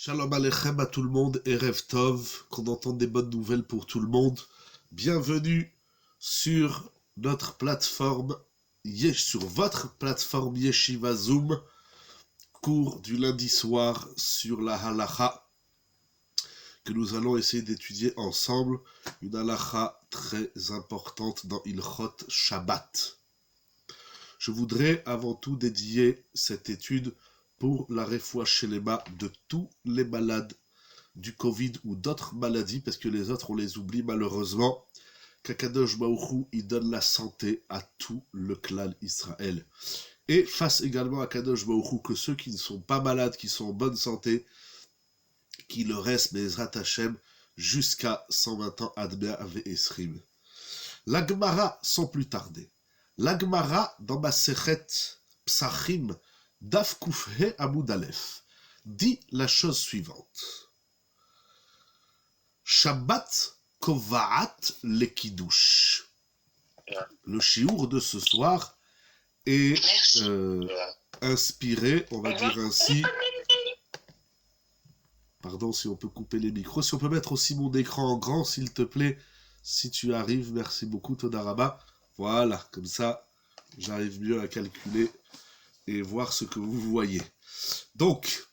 Shalom Aleichem à tout le monde, Erev Tov, qu'on entende des bonnes nouvelles pour tout le monde. Bienvenue sur notre plateforme, sur votre plateforme Yeshiva Zoom, cours du lundi soir sur la halacha, que nous allons essayer d'étudier ensemble, une halacha très importante dans Ilchot Shabbat. Je voudrais avant tout dédier cette étude pour la refoua shelema de tous les malades du Covid ou d'autres maladies, parce que les autres, on les oublie malheureusement, qu'Akadosh Baruch Hu, il donne la santé à tout le clan Israël. Et face également à Kadosh Baruch Hu, que ceux qui ne sont pas malades, qui sont en bonne santé, qui le restent, Bezrat Hashem, jusqu'à 120 ans, Admea Ave Esrim. La Gemara, sans plus tarder. La Gemara, dans Masechet Psachim, Daf Kufhe Amud Aleph, dit la chose suivante. Shabbat Kovaat le Kiddush. Le shiur de ce soir est inspiré, on va dire ainsi. Pardon si on peut couper les micros. Si on peut mettre aussi mon écran en grand, s'il te plaît, si tu arrives. Merci beaucoup, Todaraba. Voilà, comme ça, j'arrive mieux à calculer et voir ce que vous voyez. Donc,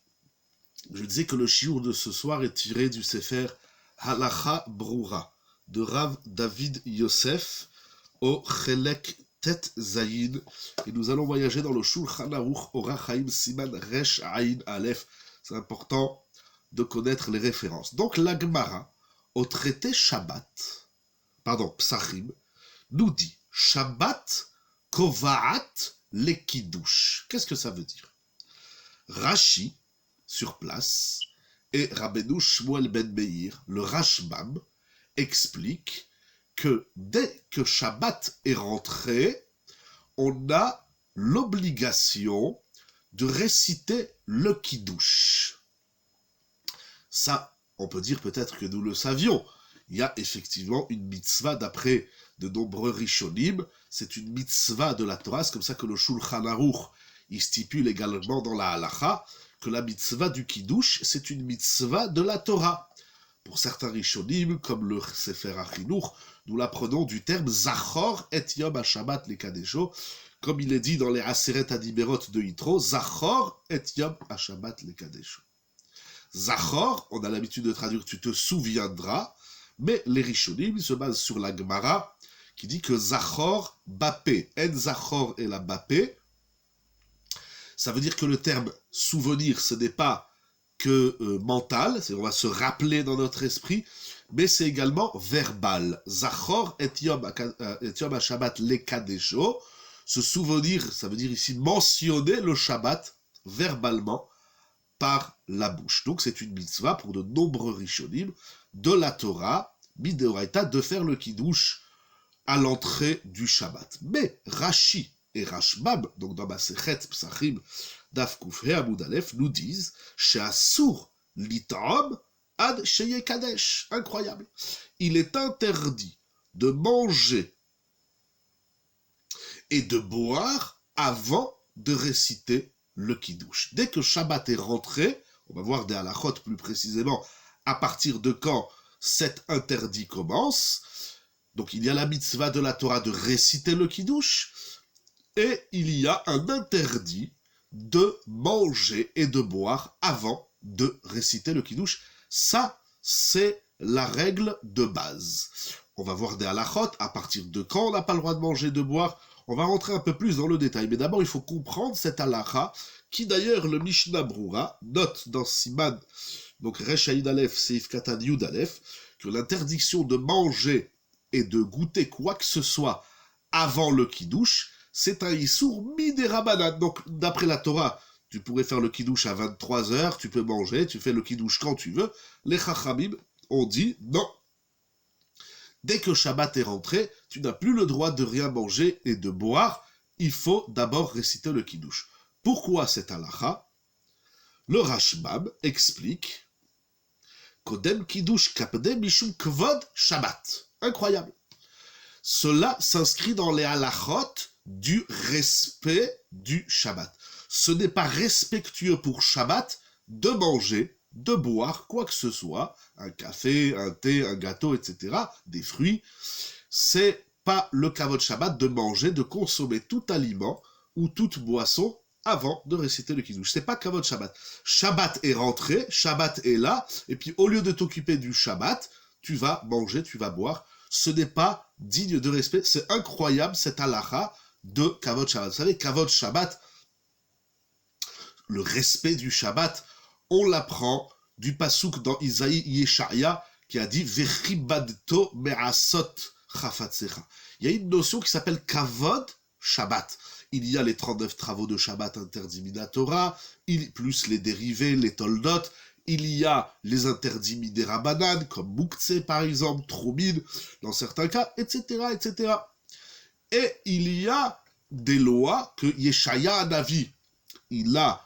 je disais que le shiur de ce soir est tiré du Sefer Halacha Brura de Rav David Yosef au Chelek Tet Zayin. Et nous allons voyager dans le Shulchan Aruch Orach Chaim Siman Resh Ayin Aleph. C'est important de connaître les références. Donc, la Gemara, au traité Psachim, nous dit Shabbat Kovaat le Kiddush. Qu'est-ce que ça veut dire? Rashi, sur place, et Rabbeinu Shmuel ben Meir, le Rashbam, explique que dès que Shabbat est rentré, on a l'obligation de réciter le Kiddush. Ça, on peut dire peut-être que nous le savions. Il y a effectivement une mitzvah d'après de nombreux rishonim, c'est une mitzvah de la Torah, c'est comme ça que le Shulchan Aruch, il stipule également dans la halacha, que la mitzvah du Kiddush, c'est une mitzvah de la Torah. Pour certains rishonim, comme le Sefer HaChinuch, nous l'apprenons du terme Zachor et Yom HaShabbat Lekadesho, comme il est dit dans les Aseret Adiberot de Yitro, Zachor et Yom HaShabbat Lekadesho. Zachor, on a l'habitude de traduire tu te souviendras, mais les rishonim se basent sur la Gemara qui dit que Zachor Bapé, En Zachor et la Bapé, ça veut dire que le terme souvenir, ce n'est pas que mental, c'est on va se rappeler dans notre esprit, mais c'est également verbal. Zachor et Yom HaShabbat Lekadesho, se souvenir, ça veut dire ici mentionner le Shabbat verbalement par la bouche. Donc c'est une mitzvah pour de nombreux rishonim de la Torah, mideoraita, de faire le kiddush à l'entrée du Shabbat. Mais Rashi et Rashbam, donc dans Masechet Psachim Daf Kufhe Amud Aleph, nous disent She'asur lit'am ad sheyekadesh. Incroyable. Il est interdit de manger et de boire avant de réciter le kiddush. Dès que Shabbat est rentré, on va voir des halachot plus précisément à partir de quand cet interdit commence. Donc il y a la mitzvah de la Torah de réciter le kiddush, et il y a un interdit de manger et de boire avant de réciter le kiddush. Ça, c'est la règle de base. On va voir des halachot, à partir de quand on n'a pas le droit de manger et de boire. On va rentrer un peu plus dans le détail, mais d'abord il faut comprendre cette halacha, qui d'ailleurs le Mishnah Brura note dans Siman, donc Resh Ayin Aleph, Seif Katan Yud Aleph, que l'interdiction de manger et de goûter quoi que ce soit avant le kiddush, c'est un issour midérabanan. Donc d'après la Torah, tu pourrais faire le kiddush à 23h, tu peux manger, tu fais le kiddush quand tu veux. Les chachamim ont dit non. Dès que Shabbat est rentré, tu n'as plus le droit de rien manger et de boire. Il faut d'abord réciter le kiddush. Pourquoi cette halacha? Le Rashbam explique Kodem kiddush kapde mishum kvod Shabbat. Incroyable. Cela s'inscrit dans les halachot du respect du Shabbat. Ce n'est pas respectueux pour Shabbat de manger de boire quoi que ce soit, un café, un thé, un gâteau, etc., des fruits, c'est pas le kavod Shabbat de manger, de consommer tout aliment ou toute boisson avant de réciter le kiddush. C'est pas kavod Shabbat. Shabbat est rentré, Shabbat est là, et puis au lieu de t'occuper du Shabbat, tu vas manger, tu vas boire. Ce n'est pas digne de respect. C'est incroyable cette halakha de kavod Shabbat. Vous savez, kavod Shabbat, le respect du Shabbat, on l'apprend du pasuk dans Isaïe Yeshaya qui a dit Vechibadto me'asot chafatsecha. Il y a une notion qui s'appelle kavod Shabbat. Il y a les 39 travaux de Shabbat interdits minatora, plus les dérivés, les toldot. Il y a les interdits midérabanan, comme Mouktsé par exemple, Troumid, dans certains cas, etc., etc. Et il y a des lois que Yeshaya Navi, il a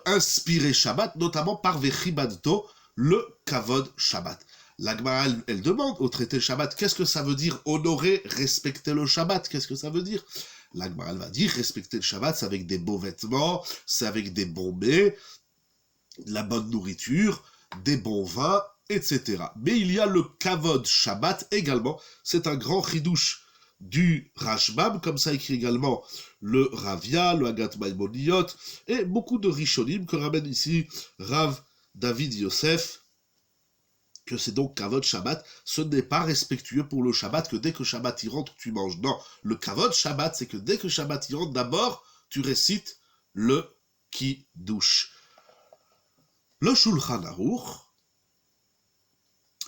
inspiré Shabbat, notamment par Vechibadto, le Kavod Shabbat. La Gemara, elle demande au traité Shabbat, qu'est-ce que ça veut dire honorer, respecter le Shabbat? Qu'est-ce que ça veut dire? La Gemara, elle va dire, respecter le Shabbat, c'est avec des beaux vêtements, c'est avec des bons mets, de la bonne nourriture, des bons vins, etc. Mais il y a le Kavod Shabbat également, c'est un grand chidouche du Rashbam, comme ça écrit également le Ravia, le Hagat Maïmoniyot, et beaucoup de Rishonim que ramène ici Rav David Yosef, que c'est donc Kavod Shabbat. Ce n'est pas respectueux pour le Shabbat que dès que Shabbat y rentre, tu manges. Non, le Kavod Shabbat, c'est que dès que Shabbat y rentre, d'abord, tu récites le Kiddush. Le Shulchan Aruch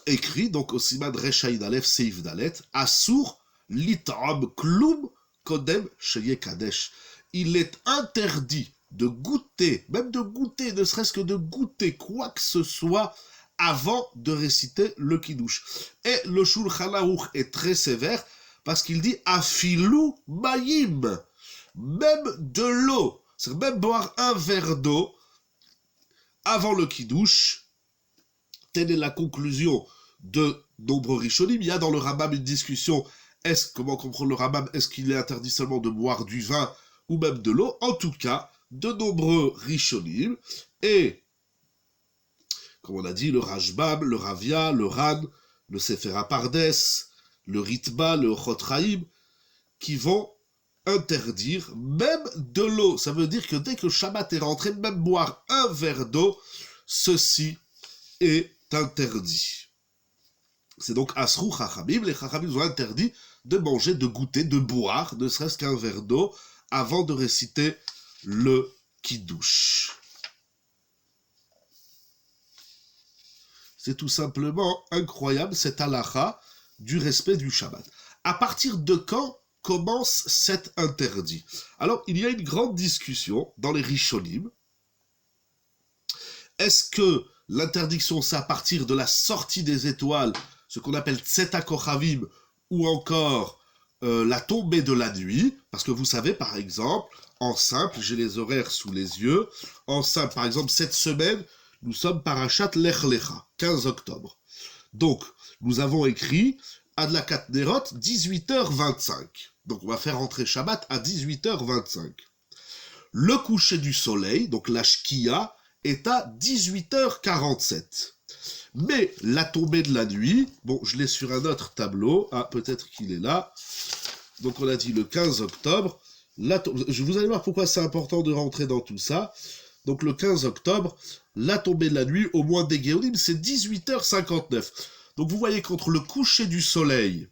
écrit, donc au Siman Reshaïd Aleph Seif Dalet, Asur Lit'am Klum Kodem Sheye Kadesh. Il est interdit de goûter, même de goûter, ne serait-ce que de goûter quoi que ce soit avant de réciter le Kiddush. Et le Shulchan Aruch est très sévère parce qu'il dit Afilu Mayim, même de l'eau, c'est-à-dire même boire un verre d'eau avant le Kiddush. Telle est la conclusion de nombreux Rishonim. Il y a dans le Rambam une discussion. Comment comprendre le Rambam? Est-ce qu'il est interdit seulement de boire du vin ou même de l'eau? En tout cas, de nombreux Rishonim et, comme on a dit, le Rashbam, le Ravia, le Ran, le Sefer Pardes, le Ritba, le Chotraïm, qui vont interdire même de l'eau. Ça veut dire que dès que Shabbat est rentré, même boire un verre d'eau, ceci est interdit. C'est donc Asrou Chachamim, les Chachamim ont interdit de manger, de goûter, de boire, ne serait-ce qu'un verre d'eau, avant de réciter le Kiddush. C'est tout simplement incroyable, cette halakha du respect du Shabbat. À partir de quand commence cet interdit? Alors, il y a une grande discussion dans les Rishonim. Est-ce que l'interdiction, c'est à partir de la sortie des étoiles, ce qu'on appelle Tzeta Kochavim, ou encore la tombée de la nuit? Parce que vous savez, par exemple, en simple, j'ai les horaires sous les yeux, en simple, par exemple, cette semaine, nous sommes Parashat Lech Lecha, 15 octobre. Donc, nous avons écrit Adlakat Nerot, 18h25. Donc, on va faire entrer Shabbat à 18h25. Le coucher du soleil, donc la Shkia, est à 18h47. Mais la tombée de la nuit, bon, je l'ai sur un autre tableau, peut-être qu'il est là. Donc, on a dit le 15 octobre. Vous allez voir pourquoi c'est important de rentrer dans tout ça. Donc, le 15 octobre, la tombée de la nuit, au moins des Géonim, c'est 18h59. Donc, vous voyez qu'entre le coucher du soleil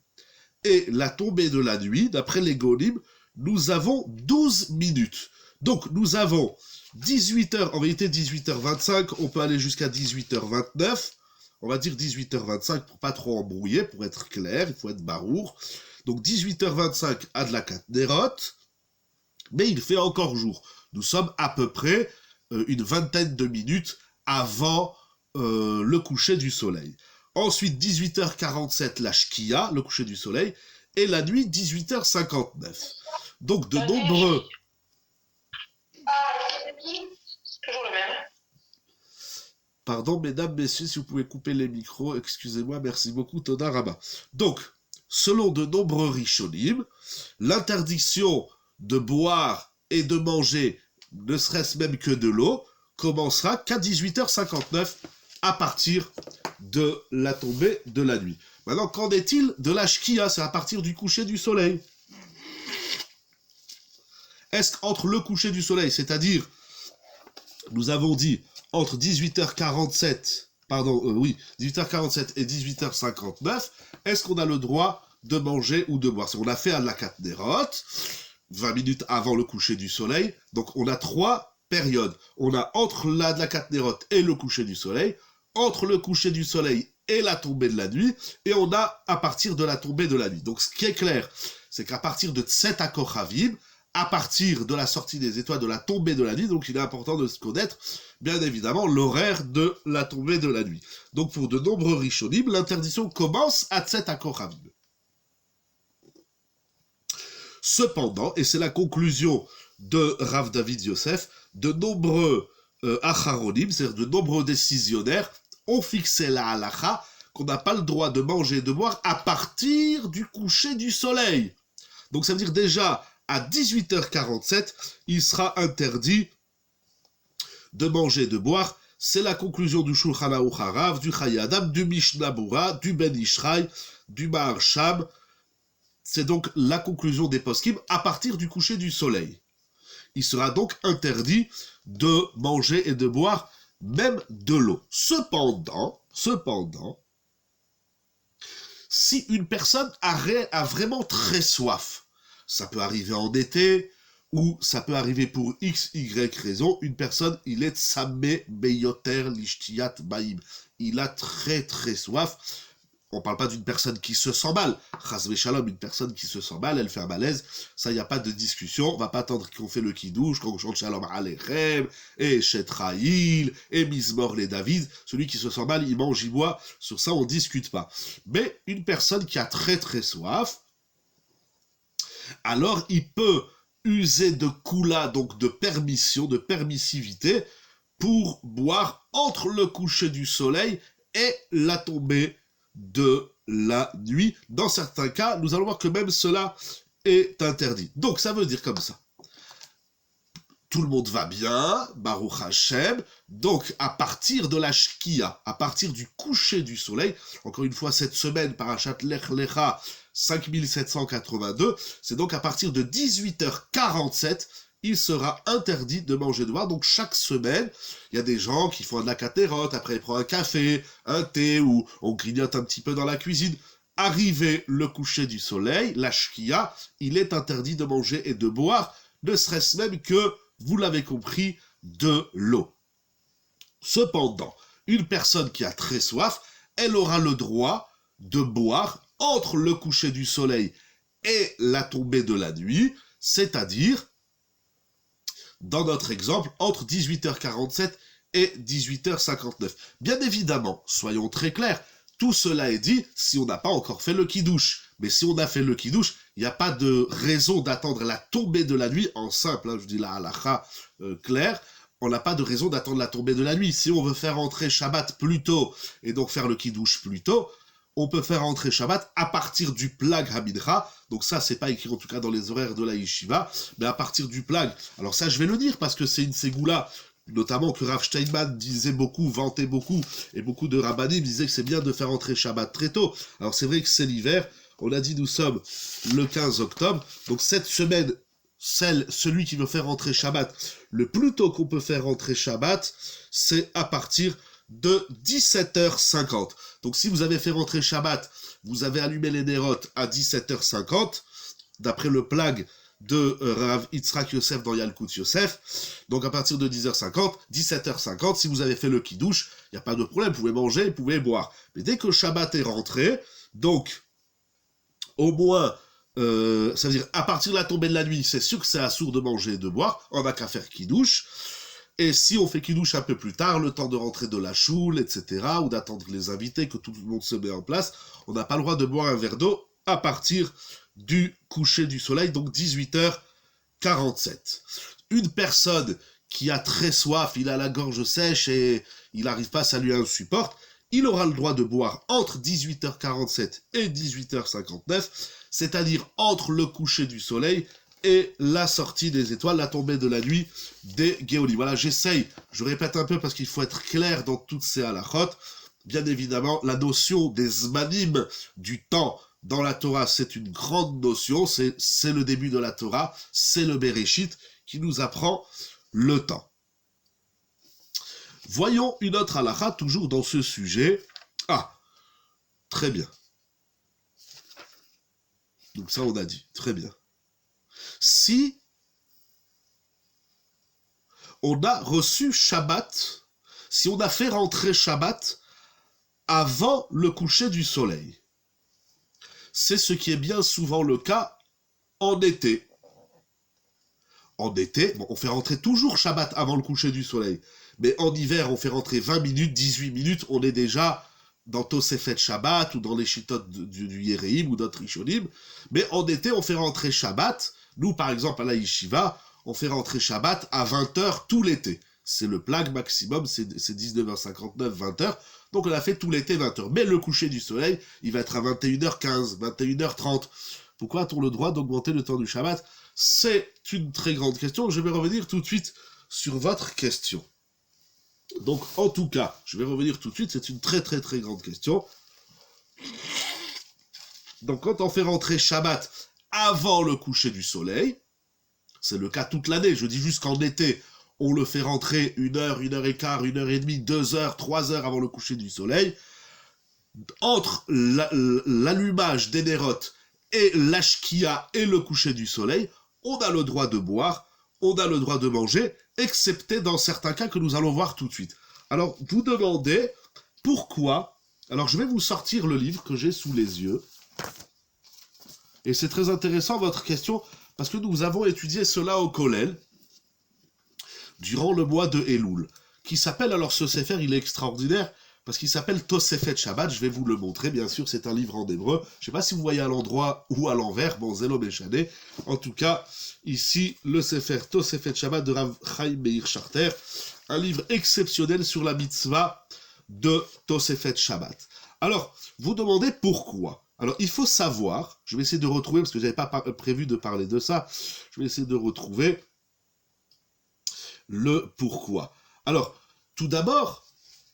et la tombée de la nuit, d'après les Géonim, nous avons 12 minutes. Donc, nous avons 18h, en vérité 18h25, on peut aller jusqu'à 18h29. On va dire 18h25 pour pas trop embrouiller, pour être clair, il faut être barour. Donc 18h25 à de la Nerot, mais il fait encore jour. Nous sommes à peu près une vingtaine de minutes avant le coucher du soleil. Ensuite 18h47 la Shkia, le coucher du soleil, et la nuit 18h59. Donc de nombreux... Toujours le même. Pardon, mesdames, messieurs, si vous pouvez couper les micros, excusez-moi, merci beaucoup, Toda Rabba. Donc, selon de nombreux Rishonim, l'interdiction de boire et de manger, ne serait-ce même que de l'eau, commencera qu'à 18h59 à partir de la tombée de la nuit. Maintenant, qu'en est-il de la shkia? C'est à partir du coucher du soleil. Est-ce qu'entre le coucher du soleil, c'est-à-dire, nous avons dit, entre 18h47, 18h47 et 18h59, est-ce qu'on a le droit de manger ou de boire? Si on a fait à la Katnerot, 20 minutes avant le coucher du soleil, donc on a 3 périodes. On a entre la Katnerot et le coucher du soleil, entre le coucher du soleil et la tombée de la nuit, et on a à partir de la tombée de la nuit. Donc ce qui est clair, c'est qu'à partir de Tset HaKochavim, à partir de la sortie des étoiles, de la tombée de la nuit, donc il est important de se connaître, bien évidemment, l'horaire de la tombée de la nuit. Donc pour de nombreux Rishonim, l'interdiction commence à Tset HaKochavim. Cependant, et c'est la conclusion de Rav David Yosef, de nombreux Acharonim, c'est-à-dire de nombreux décisionnaires, ont fixé la halakha qu'on n'a pas le droit de manger et de boire à partir du coucher du soleil. Donc ça veut dire déjà, à 18h47, il sera interdit de manger et de boire. C'est la conclusion du Shulchan Aruch Harav, du Chayei Adam, du Mishnah Bura, du Ben Ishraï, du Maharsham. C'est donc la conclusion des poskim à partir du coucher du soleil. Il sera donc interdit de manger et de boire même de l'eau. Cependant, si une personne a vraiment très soif, ça peut arriver en été, ou ça peut arriver pour X, Y raison, une personne, il est tsamé beyoter lishtiyat baim. Il a très très soif. On ne parle pas d'une personne qui se sent mal. Chas v'shalom, une personne qui se sent mal, elle fait un malaise. Ça, il n'y a pas de discussion. On ne va pas attendre qu'on fait le kidouche, qu'on chante Shalom Aleichem, et Shetraïl, et Mizmor les David. Celui qui se sent mal, il mange, il boit. Sur ça, on ne discute pas. Mais une personne qui a très très soif, alors il peut user de kula, donc de permission, de permissivité, pour boire entre le coucher du soleil et la tombée de la nuit. Dans certains cas, nous allons voir que même cela est interdit. Donc, ça veut dire comme ça. Tout le monde va bien, Baruch Hashem. Donc, à partir de la Shkia, à partir du coucher du soleil, encore une fois, cette semaine, Parashat Lech Lecha, 5782, c'est donc à partir de 18h47, il sera interdit de manger de boire. Donc chaque semaine, il y a des gens qui font de la catérote, après ils prennent un café, un thé, ou on grignote un petit peu dans la cuisine. Arrivé le coucher du soleil, la shkia, il est interdit de manger et de boire, ne serait-ce même que, vous l'avez compris, de l'eau. Cependant, une personne qui a très soif, elle aura le droit de boire entre le coucher du soleil et la tombée de la nuit, c'est-à-dire, dans notre exemple, entre 18h47 et 18h59. Bien évidemment, soyons très clairs, tout cela est dit si on n'a pas encore fait le kidouche. Mais si on a fait le kidouche, il n'y a pas de raison d'attendre la tombée de la nuit, en simple, je dis la halakha claire, on n'a pas de raison d'attendre la tombée de la nuit. Si on veut faire entrer Shabbat plus tôt, et donc faire le kidouche plus tôt, on peut faire entrer Shabbat à partir du plag Hamidra. Donc ça, c'est pas écrit en tout cas dans les horaires de la yeshiva, mais à partir du plag. Alors ça, je vais le dire parce que c'est une ségoula, notamment que Rav Steinman disait beaucoup, vantait beaucoup, et beaucoup de rabbanim disaient que c'est bien de faire entrer Shabbat très tôt. Alors c'est vrai que c'est l'hiver. On a dit nous sommes le 15 octobre. Donc cette semaine, celui qui veut faire entrer Shabbat, le plus tôt qu'on peut faire entrer Shabbat, c'est à partir de 17h50. Donc si vous avez fait rentrer Shabbat, vous avez allumé les Nerot à 17h50, d'après le plag de Rav Yitzhak Yosef dans Yalkut Yosef. Donc à partir de 10h50, 17h50, si vous avez fait le kidouche, il n'y a pas de problème, vous pouvez manger, vous pouvez boire. Mais dès que Shabbat est rentré, donc au moins, ça veut dire à partir de la tombée de la nuit, c'est sûr que c'est assourd de manger et de boire, on n'a qu'à faire kidouche. Et si on fait kidouche un peu plus tard, le temps de rentrer de la choule, etc., ou d'attendre les invités, que tout le monde se met en place, on n'a pas le droit de boire un verre d'eau à partir du coucher du soleil, donc 18h47. Une personne qui a très soif, il a la gorge sèche et il n'arrive pas, ça lui insupporte, il aura le droit de boire entre 18h47 et 18h59, c'est-à-dire entre le coucher du soleil et la sortie des étoiles, la tombée de la nuit des Géolim. Voilà, j'essaye, je répète un peu parce qu'il faut être clair dans toutes ces halachot. Bien évidemment, la notion des zmanim, du temps, dans la Torah, c'est une grande notion, c'est le début de la Torah, c'est le Bereshit qui nous apprend le temps. Voyons une autre halakha, toujours dans ce sujet. Ah, très bien. Donc ça, on a dit, très bien. Si on a reçu Shabbat, si on a fait rentrer Shabbat avant le coucher du soleil, c'est ce qui est bien souvent le cas en été. En été, bon, on fait rentrer toujours Shabbat avant le coucher du soleil, mais en hiver, on fait rentrer 20 minutes, 18 minutes, on est déjà dans Tosefet Shabbat ou dans les Shittot du Yereim ou d'autres Rishonim, mais en été, on fait rentrer Shabbat. Nous, par exemple, à la Yeshiva, on fait rentrer Shabbat à 20h tout l'été. C'est le plag maximum, c'est 19h59, 20h. Donc on a fait tout l'été 20h. Mais le coucher du soleil, il va être à 21h15, 21h30. Pourquoi a-t-on le droit d'augmenter le temps du Shabbat? C'est une très grande question. Je vais revenir tout de suite sur votre question. Donc, en tout cas, je vais revenir tout de suite. C'est une très très très grande question. Donc, quand on fait rentrer Shabbat avant le coucher du soleil, c'est le cas toute l'année, je dis juste qu'en été, on le fait rentrer 1 heure, 1 heure et quart, 1 heure et demie, 2 heures, 3 heures avant le coucher du soleil. Entre l'allumage des nérotes et l'ashkia et le coucher du soleil, on a le droit de boire, on a le droit de manger, excepté dans certains cas que nous allons voir tout de suite. Alors, vous demandez pourquoi. Alors, je vais vous sortir le livre que j'ai sous les yeux. Et c'est très intéressant votre question, parce que nous avons étudié cela au Kollel, durant le mois de Elul, qui s'appelle, alors ce Sefer, il est extraordinaire, parce qu'il s'appelle Tosefet Shabbat, je vais vous le montrer, bien sûr, c'est un livre en hébreu, je ne sais pas si vous voyez à l'endroit ou à l'envers, bon, Zelo Béchané, en tout cas, ici, le Sefer Tosefet Shabbat de Rav Chaim Meir Charter, un livre exceptionnel sur la mitzvah de Tosefet Shabbat. Alors, vous demandez pourquoi. Alors, il faut savoir, je vais essayer de retrouver, parce que je n'avais pas prévu de parler de ça, je vais essayer de retrouver le pourquoi. Alors, tout d'abord,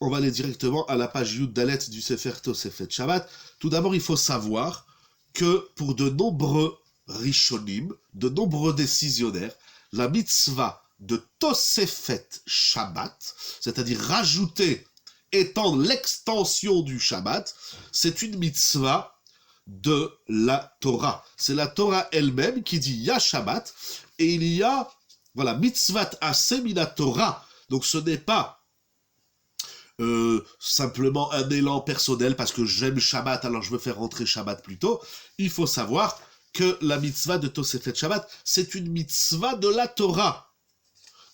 on va aller directement à la page Yud Dalet du Sefer Tosefet Shabbat. Tout d'abord, il faut savoir que pour de nombreux Rishonim, de nombreux décisionnaires, la mitzvah de Tosefet Shabbat, c'est-à-dire rajouter, étendre l'extension du Shabbat, c'est une mitzvah de la Torah. C'est la Torah elle-même qui dit « Ya Shabbat » et il y a, voilà, mitzvat aseh mina Torah. Donc ce n'est pas simplement un élan personnel parce que j'aime Shabbat, alors je veux faire rentrer Shabbat plus tôt. Il faut savoir que la mitzvah de Tosefet Shabbat, c'est une mitzvah de la Torah.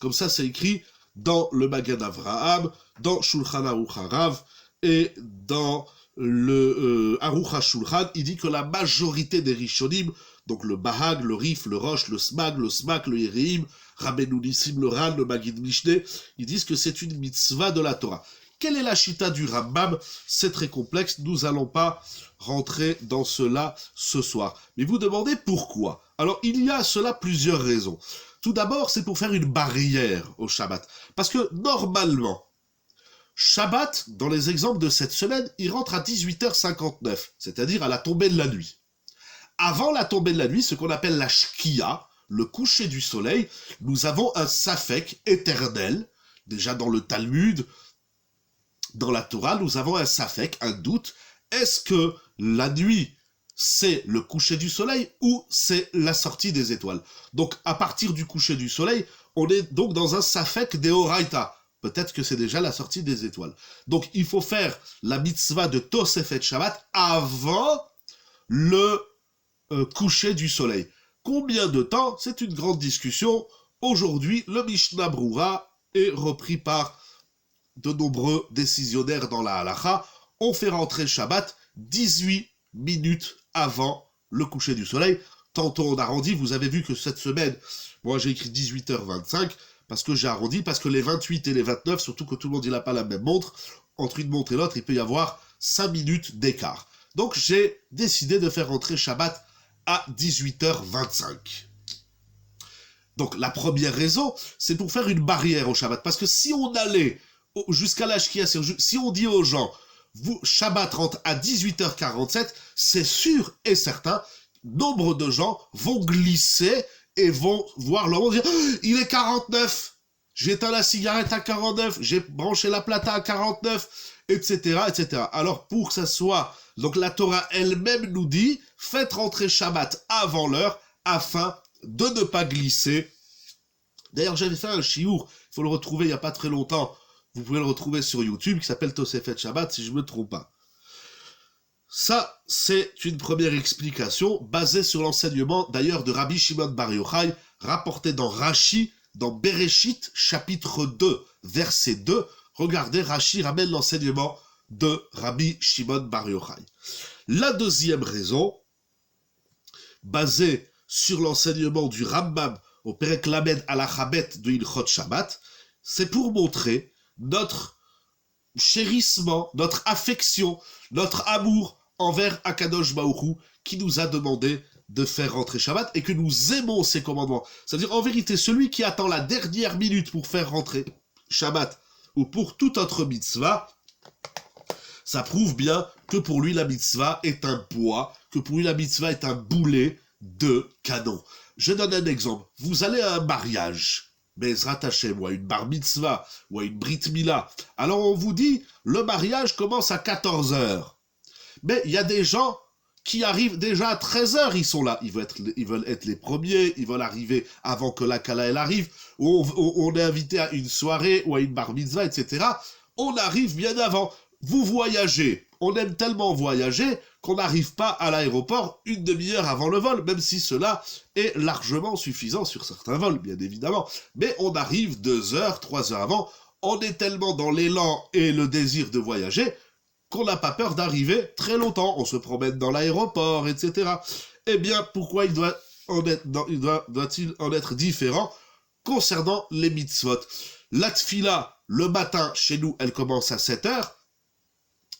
Comme ça, c'est écrit dans le Magen Avraham, dans Shulchan Aruch Harav et dans le Aruch HaShulchan. Il dit que la majorité des Rishonim, donc le Bahag, le Rif, le Rosh, le Smak, le Yereim, Rabbeinu Nissim, le Ran, le Magid Mishneh, ils disent que c'est une mitzvah de la Torah. Quelle est la chita du Rambam? C'est très complexe, nous n'allons pas rentrer dans cela ce soir. Mais vous demandez pourquoi? Alors, il y a à cela plusieurs raisons. Tout d'abord, c'est pour faire une barrière au Shabbat. Parce que, normalement, Shabbat, dans les exemples de cette semaine, il rentre à 18h59, c'est-à-dire à la tombée de la nuit. Avant la tombée de la nuit, ce qu'on appelle la Shkia, le coucher du soleil, nous avons un Safek éternel, déjà dans le Talmud, dans la Torah, nous avons un Safek, un doute. Est-ce que la nuit, c'est le coucher du soleil ou c'est la sortie des étoiles? Donc, à partir du coucher du soleil, on est donc dans un Safek Deoraita. Peut-être que c'est déjà la sortie des étoiles. Donc, il faut faire la mitzvah de Tosefet Shabbat avant le coucher du soleil. Combien de temps? C'est une grande discussion. Aujourd'hui, le Mishnah Brura est repris par de nombreux décisionnaires dans la halacha. On fait rentrer Shabbat 18 minutes avant le coucher du soleil. Tantôt on arrondit, vous avez vu que cette semaine, moi j'ai écrit 18h25, parce que j'ai arrondi, parce que les 28 et les 29, surtout que tout le monde n'a pas la même montre, entre une montre et l'autre, il peut y avoir 5 minutes d'écart. Donc j'ai décidé de faire rentrer Shabbat à 18h25. Donc la première raison, c'est pour faire une barrière au Shabbat. Parce que si on allait jusqu'à la Shkia, si on dit aux gens, vous, Shabbat rentre à 18h47, c'est sûr et certain, nombre de gens vont glisser et vont voir leur monde dire « Il est 49 !» J'ai éteint la cigarette à 49, j'ai branché la plata à 49, etc., etc. Alors, pour que ça soit... Donc, la Torah elle-même nous dit, faites rentrer Shabbat avant l'heure, afin de ne pas glisser. D'ailleurs, j'avais fait un chiour, il faut le retrouver il n'y a pas très longtemps, vous pouvez le retrouver sur YouTube, qui s'appelle Tosefet Shabbat, si je ne me trompe pas. Ça, c'est une première explication, basée sur l'enseignement, d'ailleurs, de Rabbi Shimon Bar Yochai, rapporté dans Rashi, dans Bereshit, chapitre 2, verset 2, regardez, Rashi ramène l'enseignement de Rabbi Shimon Bar Yochai. La deuxième raison, basée sur l'enseignement du Rambam au Perek Lamed Alachabet de Ilchot Shabbat, c'est pour montrer notre chérissement, notre affection, notre amour envers Akadosh Baruch Hu, qui nous a demandé de faire rentrer Shabbat et que nous aimons ses commandements. C'est-à-dire, en vérité, celui qui attend la dernière minute pour faire rentrer Shabbat ou pour toute autre mitzvah, ça prouve bien que pour lui, la mitzvah est un poids, que pour lui, la mitzvah est un boulet de canon. Je donne un exemple. Vous allez à un mariage, Bezrat Hashem, ou à une bar mitzvah, ou à une brit mila. Alors on vous dit, le mariage commence à 14h. Mais il y a des gens qui arrivent déjà à 13h, ils sont là. Ils veulent être les premiers, ils veulent arriver avant que la Kala elle arrive. On est invité à une soirée ou à une bar mitzvah, etc. On arrive bien avant. Vous voyagez. On aime tellement voyager qu'on n'arrive pas à l'aéroport une demi-heure avant le vol, même si cela est largement suffisant sur certains vols, bien évidemment. Mais on arrive 2 heures, 3 heures avant. On est tellement dans l'élan et le désir de voyager qu'on n'a pas peur d'arriver très longtemps. On se promène dans l'aéroport, etc. Eh bien, pourquoi il doit-il en être différent concernant les mitzvot? La tfila, le matin, chez nous, elle commence à 7h.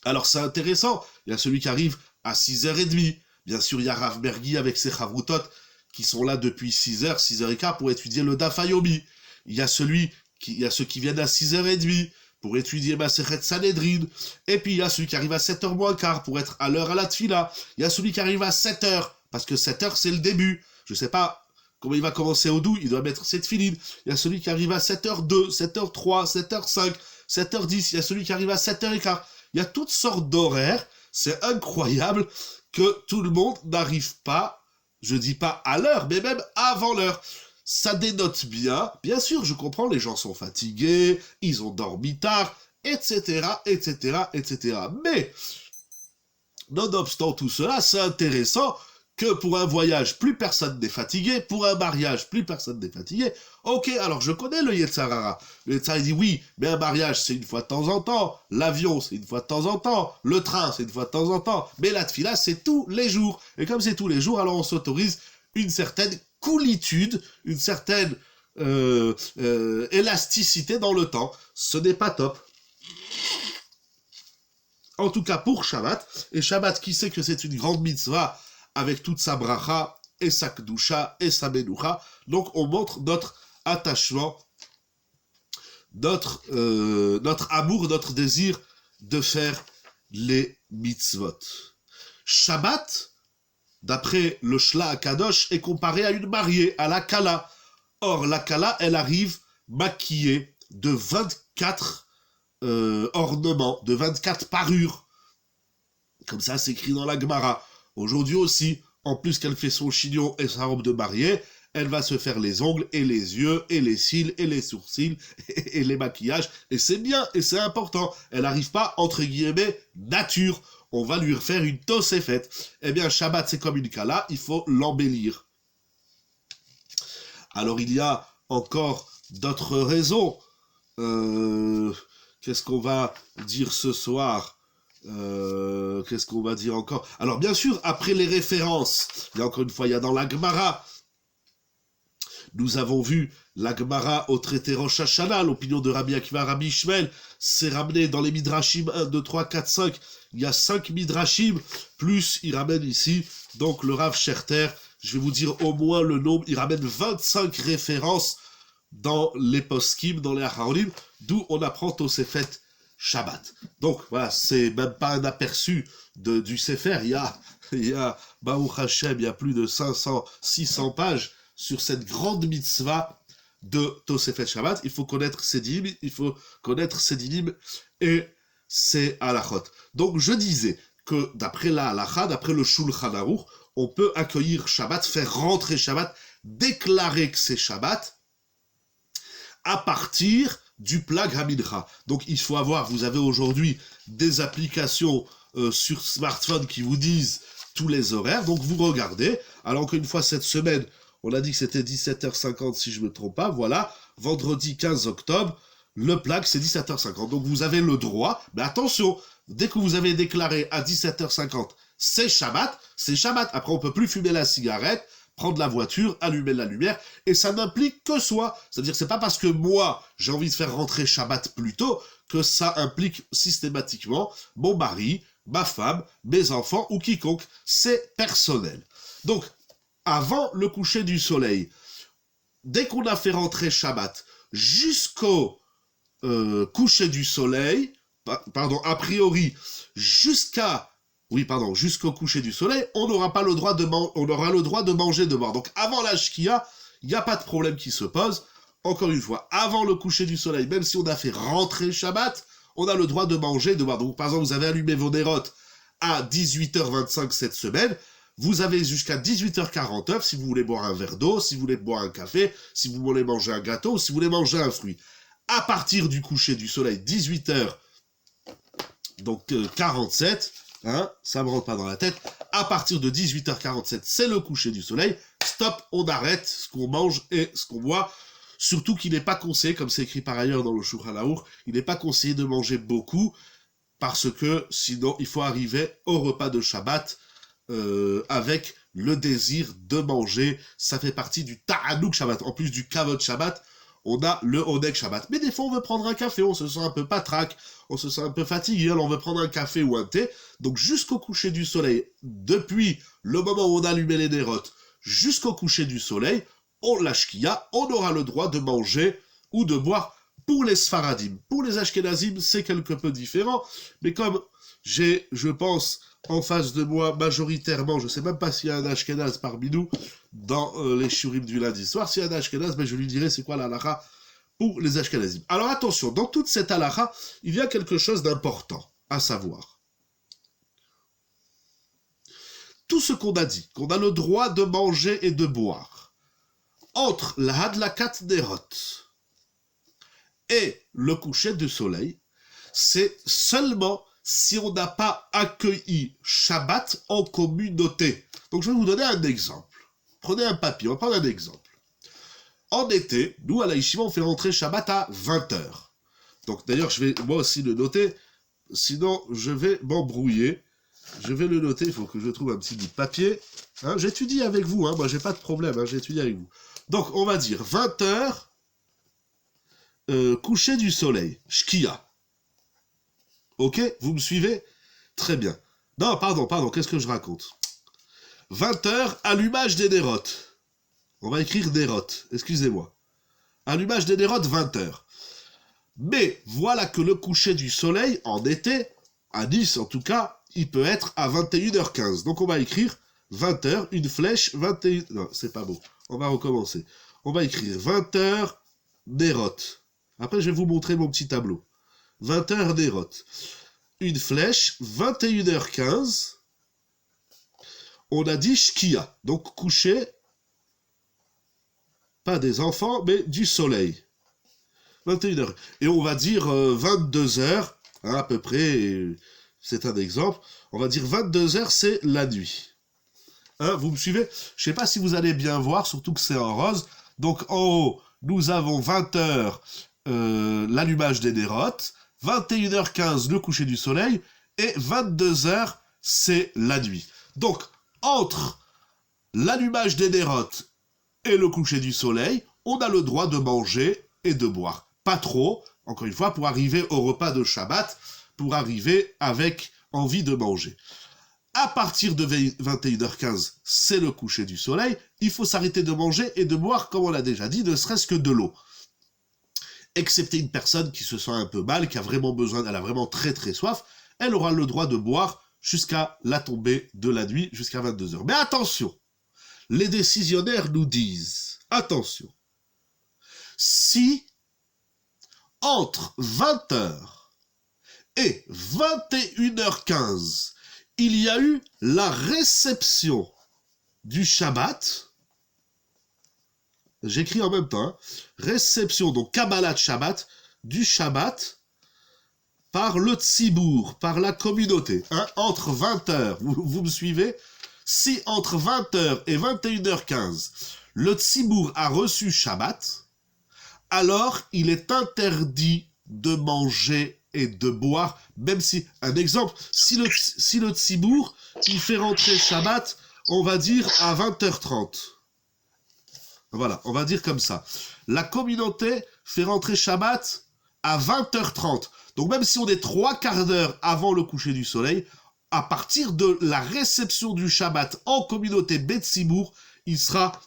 Alors, c'est intéressant. Il y a celui qui arrive à 6h30. Bien sûr, il y a Rav Mergui avec ses chavrutot qui sont là depuis 6h, 6h15 pour étudier le Daf Yomi. Il y a ceux qui viennent à 6h30 pour étudier Masechet Sanhedrin, et puis il y a celui qui arrive à 7h moins quart pour être à l'heure à la tfila, il y a celui qui arrive à 7h, parce que 7h c'est le début, je sais pas comment il va commencer au doux, il doit mettre cette filine, il y a celui qui arrive à 7h02, 7h03, 7h05, 7h10, il y a celui qui arrive à 7h15, il y a toutes sortes d'horaires, c'est incroyable que tout le monde n'arrive pas, je dis pas à l'heure, mais même avant l'heure. Ça dénote bien sûr, je comprends, les gens sont fatigués, ils ont dormi tard, etc., etc., etc. Mais, nonobstant tout cela, c'est intéressant que pour un voyage, plus personne n'est fatigué, pour un mariage, plus personne n'est fatigué. Ok, alors je connais le Yetzer Hara. Le Yetzer Hara dit oui, mais un mariage, c'est une fois de temps en temps, l'avion, c'est une fois de temps en temps, le train, c'est une fois de temps en temps, mais la tfila, c'est tous les jours. Et comme c'est tous les jours, alors on s'autorise une certaine coolitude, une certaine élasticité dans le temps. Ce n'est pas top. En tout cas pour Shabbat, et Shabbat qui sait que c'est une grande mitzvah avec toute sa bracha et sa kedusha et sa menoucha, donc on montre notre attachement, notre amour, notre désir de faire les mitzvot. Shabbat, d'après le Shla Akadosh, est comparé à une mariée, à la Kala. Or, la Kala, elle arrive maquillée de 24 ornements, de 24 parures. Comme ça, c'est écrit dans la Gemara. Aujourd'hui aussi, en plus qu'elle fait son chignon et sa robe de mariée, elle va se faire les ongles et les yeux et les cils et les sourcils et les maquillages. Et c'est bien et c'est important. Elle n'arrive pas, entre guillemets, nature. On va lui faire une tosefet. Eh bien, Shabbat, c'est comme une kala, il faut l'embellir. Alors, il y a encore d'autres raisons. Qu'est-ce qu'on va dire ce soir? Qu'est-ce qu'on va dire encore? Alors, bien sûr, après les références, il y a encore une fois, il y a dans la Gemara, nous avons vu la Gemara au traité Rosh Hashanah, l'opinion de Rabbi Akiva, Rabbi Ishmael, c'est ramené dans les Midrashim 1, 2, 3, 4, 5. Il y a 5 Midrashim, plus il ramène ici, donc le Rav Scherter, je vais vous dire au moins le nombre, il ramène 25 références dans les poskim, dans les Acharonim, d'où on apprend Tosefet Shabbat. Donc voilà, c'est même pas un aperçu du Sefer, il y a Baruch Hashem, il y a plus de 500, 600 pages sur cette grande mitzvah de Tosefet Shabbat. Il faut connaître ses dinim, et ses halachot. Donc je disais que d'après la halacha, d'après le Shulchan Aruch, on peut accueillir Shabbat, faire rentrer Shabbat, déclarer que c'est Shabbat, à partir du plag Hamidcha. Donc il faut avoir, vous avez aujourd'hui des applications sur smartphone qui vous disent tous les horaires, donc vous regardez. Alors encore une fois, cette semaine, on a dit que c'était 17h50 si je ne me trompe pas, voilà, vendredi 15 octobre, le plag c'est 17h50. Donc vous avez le droit, mais attention, dès que vous avez déclaré à 17h50, c'est Shabbat, après on peut plus fumer la cigarette, prendre la voiture, allumer la lumière, et ça n'implique que soi. C'est-à-dire que c'est pas parce que moi, j'ai envie de faire rentrer Shabbat plus tôt, que ça implique systématiquement mon mari, ma femme, mes enfants ou quiconque. C'est personnel. Donc, avant le coucher du soleil, dès qu'on a fait rentrer Shabbat, jusqu'au coucher du soleil, a priori, jusqu'au coucher du soleil, on aura le droit de manger, de boire. Donc avant la shkia, il n'y a pas de problème qui se pose. Encore une fois, avant le coucher du soleil, même si on a fait rentrer Shabbat, on a le droit de manger, de boire. Donc par exemple, vous avez allumé vos nérotes à 18h25 cette semaine, vous avez jusqu'à 18h49 si vous voulez boire un verre d'eau, si vous voulez boire un café, si vous voulez manger un gâteau, si vous voulez manger un fruit. À partir du coucher du soleil, 18h, donc 47, ça me rentre pas dans la tête. À partir de 18h47, c'est le coucher du soleil. Stop, on arrête ce qu'on mange et ce qu'on boit. Surtout qu'il n'est pas conseillé, comme c'est écrit par ailleurs dans le Shulchan Aruch, il n'est pas conseillé de manger beaucoup, parce que sinon il faut arriver au repas de Shabbat avec le désir de manger. Ça fait partie du Ta'anouk Shabbat. En plus du Kavod Shabbat, on a le Oneg Shabbat. Mais des fois, on veut prendre un café, on se sent un peu patraque, on se sent un peu fatigué, alors on veut prendre un café ou un thé. Donc jusqu'au coucher du soleil, depuis le moment où on allumait les nérotes, jusqu'au coucher du soleil, on l'ashkia, on aura le droit de manger ou de boire pour les Sfaradim. Pour les Ashkenazim, c'est quelque peu différent, mais comme j'ai, je pense, en face de moi, majoritairement, je ne sais même pas s'il y a un Ashkenaz parmi nous, dans les shurim du lundi soir, s'il y a un Ashkenaz, je lui dirai c'est quoi la halakha pour les Ashkenazim. Alors attention, dans toute cette halakha, il y a quelque chose d'important à savoir. Tout ce qu'on a dit, qu'on a le droit de manger et de boire, entre la hadlakat nerot et le coucher du soleil, c'est seulement si on n'a pas accueilli Shabbat en communauté. Donc je vais vous donner un exemple. Prenez un papier, on va prendre un exemple. En été, nous à la Yeshiva, on fait rentrer Shabbat à 20h. Donc d'ailleurs, je vais moi aussi le noter, sinon je vais m'embrouiller. Je vais le noter, il faut que je trouve un petit bout de papier. J'étudie avec vous, moi j'ai pas de problème, j'étudie avec vous. Donc on va dire 20h, coucher du soleil, shkia. Ok, vous me suivez? Très bien. Non, pardon, qu'est-ce que je raconte? 20h, allumage des nérotes. On va écrire nérotes, excusez-moi. Allumage des nérotes, 20h. Mais voilà que le coucher du soleil, en été, à Nice en tout cas, il peut être à 21h15. Donc on va écrire 20h, une flèche, 21... Non, c'est pas beau. On va recommencer. On va écrire 20h, nérotes. Après, je vais vous montrer mon petit tableau. 20h nérotes. Une flèche, 21h15. On a dit shkia, donc coucher, pas des enfants, mais du soleil. 21h. Et on va dire 22h, à peu près, c'est un exemple. On va dire 22h, c'est la nuit. Vous me suivez? Je sais pas si vous allez bien voir, surtout que c'est en rose. Donc en haut, nous avons 20h, l'allumage des nérotes. 21h15, le coucher du soleil, et 22h, c'est la nuit. Donc, entre l'allumage des nérotes et le coucher du soleil, on a le droit de manger et de boire. Pas trop, encore une fois, pour arriver au repas de Shabbat, pour arriver avec envie de manger. à partir de 21h15, c'est le coucher du soleil, il faut s'arrêter de manger et de boire, comme on l'a déjà dit, ne serait-ce que de l'eau. Excepté une personne qui se sent un peu mal, qui a vraiment besoin, elle a vraiment très très soif, elle aura le droit de boire jusqu'à la tombée de la nuit, jusqu'à 22h. Mais attention, les décisionnaires nous disent, attention, si entre 20h et 21h15, il y a eu la réception du Shabbat, j'écris en même temps, hein, réception, donc Kabbalat Shabbat, du Shabbat, par le Tzibour, par la communauté, hein, entre 20h, vous me suivez? Si entre 20h et 21h15, le Tzibour a reçu Shabbat, alors il est interdit de manger et de boire, même si, un exemple, si le Tzibour, il fait rentrer Shabbat, on va dire à 20h30. Voilà, on va dire comme ça. La communauté fait rentrer Shabbat à 20h30. Donc même si on est 3/4 d'heure avant le coucher du soleil, à partir de la réception du Shabbat en communauté Betsibour, il sera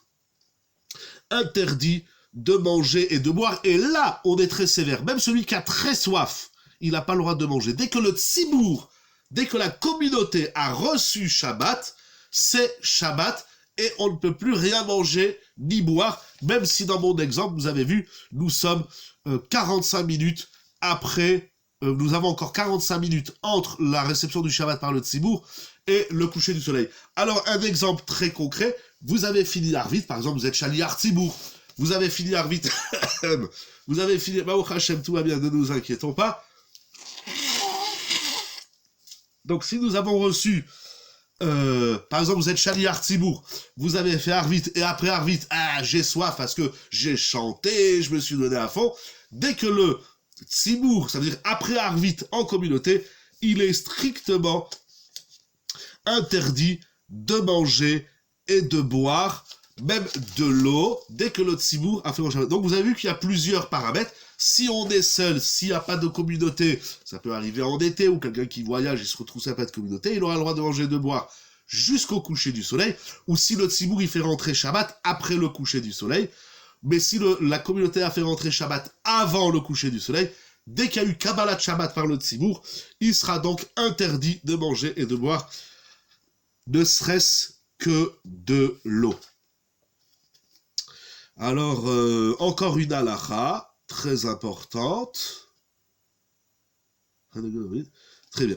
interdit de manger et de boire. Et là, on est très sévère. Même celui qui a très soif, il n'a pas le droit de manger. Dès que le Tzibour, dès que la communauté a reçu Shabbat, c'est Shabbat et on ne peut plus rien manger ni boire, même si dans mon exemple, vous avez vu, nous sommes 45 minutes après, nous avons encore 45 minutes entre la réception du Shabbat par le Tzibour et le coucher du soleil. Alors, un exemple très concret, vous avez fini l'Arvit, par exemple, vous êtes Shaliar Tzibour, vous avez fini l'Arvit, vous avez fini, Baruch Hashem, tout va bien, ne nous inquiétons pas. Donc, si nous avons reçu, par exemple, vous êtes Shaliar Tzibour, vous avez fait Arvit, et après Arvit, j'ai soif parce que j'ai chanté, je me suis donné à fond. Dès que le Tzibour, ça veut dire après Arvit en communauté, il est strictement interdit de manger et de boire, même de l'eau, dès que le Tzibour a fait mon Shabbat. Donc vous avez vu qu'il y a plusieurs paramètres. Si on est seul, s'il n'y a pas de communauté, ça peut arriver en été, ou quelqu'un qui voyage, il se retrouve sans pas de communauté, il aura le droit de manger et de boire jusqu'au coucher du soleil, ou si le Tzibour il fait rentrer Shabbat après le coucher du soleil, mais si la communauté a fait rentrer Shabbat avant le coucher du soleil, dès qu'il y a eu Kabbalat Shabbat par le Tzibour, il sera donc interdit de manger et de boire, ne serait-ce que de l'eau. Alors, encore une halakha, très importante. Très bien.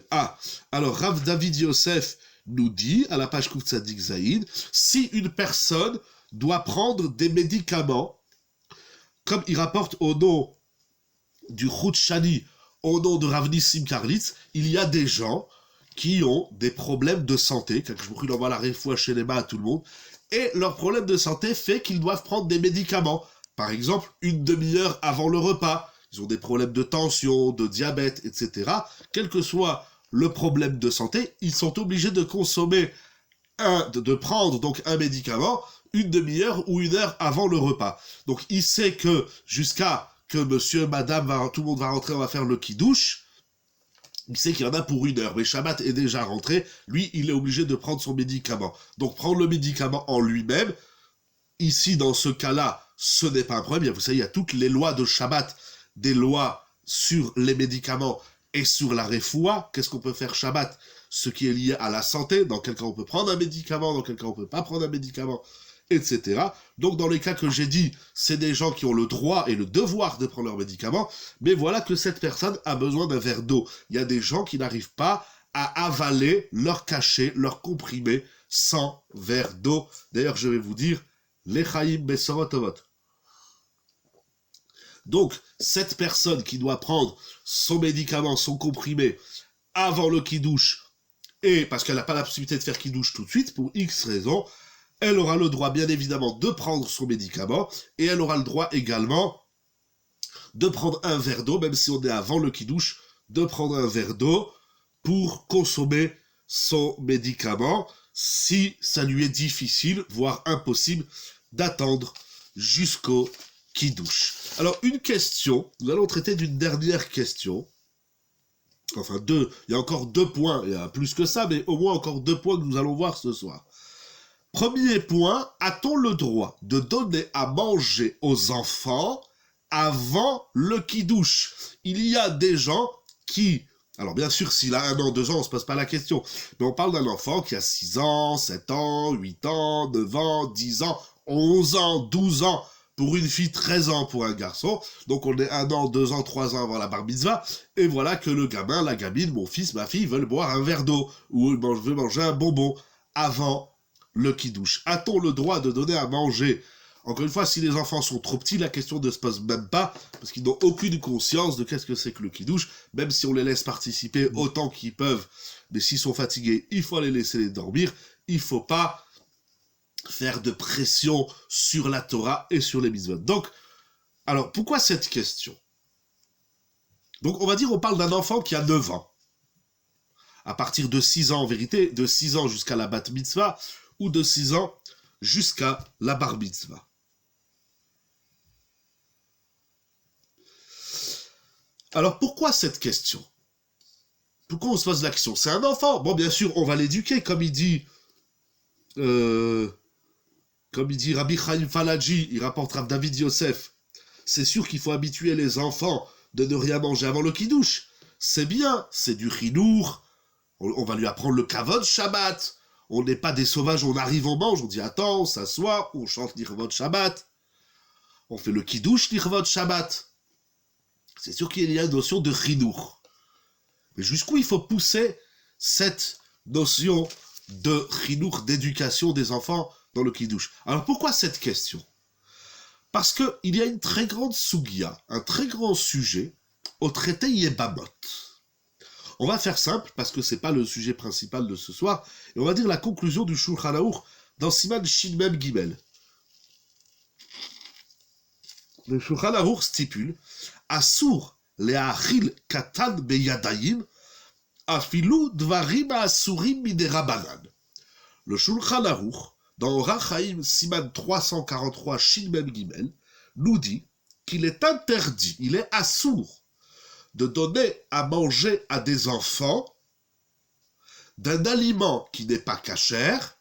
Alors, Rav David Yosef nous dit, à la page Kouf Tzadik Zaïd, si une personne doit prendre des médicaments, comme il rapporte au nom du Chut Shani, au nom de Rav Nissim Karlitz, il y a des gens qui ont des problèmes de santé, quand je vous envoie la réfoua chez les mains à tout le monde, et leur problème de santé fait qu'ils doivent prendre des médicaments. Par exemple, une demi-heure avant le repas. Ils ont des problèmes de tension, de diabète, etc. Quel que soit le problème de santé, ils sont obligés de consommer de prendre donc un médicament une demi-heure ou une heure avant le repas. Donc il sait que jusqu'à que monsieur, madame, tout le monde va rentrer, on va faire le kidouche, il sait qu'il y en a pour une heure, mais Shabbat est déjà rentré, lui, il est obligé de prendre son médicament. Donc prendre le médicament en lui-même, ici, dans ce cas-là, ce n'est pas un problème. Vous savez, il y a toutes les lois de Shabbat, des lois sur les médicaments et sur la refoua. Qu'est-ce qu'on peut faire Shabbat? Ce qui est lié à la santé, dans quel cas on peut prendre un médicament, dans quel cas on peut pas prendre un médicament, etc. Donc dans les cas que j'ai dit, c'est des gens qui ont le droit et le devoir de prendre leurs médicaments, mais voilà que cette personne a besoin d'un verre d'eau. Il y a des gens qui n'arrivent pas à avaler leur cachet, leur comprimé, sans verre d'eau. D'ailleurs, je vais vous dire, l'echaim besorotovot. Donc, cette personne qui doit prendre son médicament, son comprimé, avant le kidouche, et parce qu'elle n'a pas la possibilité de faire kidouche tout de suite, pour X raisons, elle aura le droit, bien évidemment, de prendre son médicament, et elle aura le droit également de prendre un verre d'eau, même si on est avant le kidouche, de prendre un verre d'eau pour consommer son médicament, si ça lui est difficile, voire impossible, d'attendre jusqu'au kidouche. Alors, une question, nous allons traiter d'une dernière question. Enfin, il y a encore 2 points, il y a plus que ça, mais au moins encore 2 points que nous allons voir ce soir. Premier point, a-t-on le droit de donner à manger aux enfants avant le kidouche? Il y a des gens qui... Alors bien sûr, s'il a 1 an, 2 ans, on ne se pose pas la question. Mais on parle d'un enfant qui a 6 ans, 7 ans, 8 ans, 9 ans, 10 ans, 11 ans, 12 ans. Pour une fille, 13 ans pour un garçon. Donc on est 1 an, 2 ans, 3 ans avant la bar mitzvah. Et voilà que le gamin, la gamine, mon fils, ma fille veulent boire un verre d'eau. Ou veulent manger un bonbon avant le kidouche. A-t-on le droit de donner à manger? Encore une fois, si les enfants sont trop petits, la question ne se pose même pas, parce qu'ils n'ont aucune conscience de qu'est-ce que c'est que le kidouche, même si on les laisse participer autant qu'ils peuvent. Mais s'ils sont fatigués, il faut les laisser dormir. Il ne faut pas faire de pression sur la Torah et sur les mitzvot. Donc, alors, pourquoi cette question? Donc, on va dire, on parle d'un enfant qui a 9 ans. À partir de 6 ans, en vérité, de 6 ans jusqu'à la bat mitzvah, ou de 6 ans jusqu'à la bar mitzvah. Alors, pourquoi cette question? Pourquoi on se pose la question? C'est un enfant. Bon, bien sûr, on va l'éduquer, comme il dit Rabbi Chaim Falaji, il rapporte Rav David Yosef. C'est sûr qu'il faut habituer les enfants de ne rien manger avant le kidouche. C'est bien, c'est du chinour. On va lui apprendre le kavod Shabbat. On n'est pas des sauvages, on arrive, on mange, on dit attends, on s'assoit, on chante l'irvot Shabbat. On fait le kidouche l'irvot Shabbat. C'est sûr qu'il y a une notion de chinour. Mais jusqu'où il faut pousser cette notion de chinour, d'éducation des enfants dans le kidouche? Alors pourquoi cette question? Parce qu'il y a une très grande sugia, un très grand sujet au traité Yebamot. On va faire simple, parce que c'est pas le sujet principal de ce soir, et on va dire la conclusion du Shulchan Aruch dans Siman Shin Mem Gimel. Le Shulchan Aruch stipule Asur le'achil katan beyadayim afilu dvarim asurim miderabanan. Le Shulchan Aruch, dans Orach Chaim Siman 343 Shin Mem Gimel, nous dit qu'il est interdit, il est assour de donner à manger à des enfants d'un aliment qui n'est pas cachère,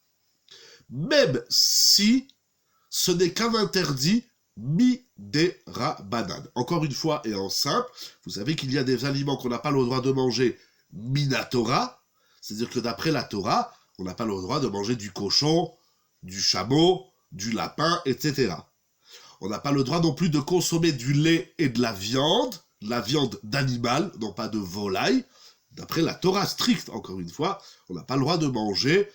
même si ce n'est qu'un interdit miderabanan. Encore une fois et en simple, vous savez qu'il y a des aliments qu'on n'a pas le droit de manger minatora, c'est-à-dire que d'après la Torah, on n'a pas le droit de manger du cochon, du chameau, du lapin, etc. On n'a pas le droit non plus de consommer du lait et de la viande d'animal, non pas de volaille. D'après la Torah stricte, encore une fois, on n'a pas le droit de manger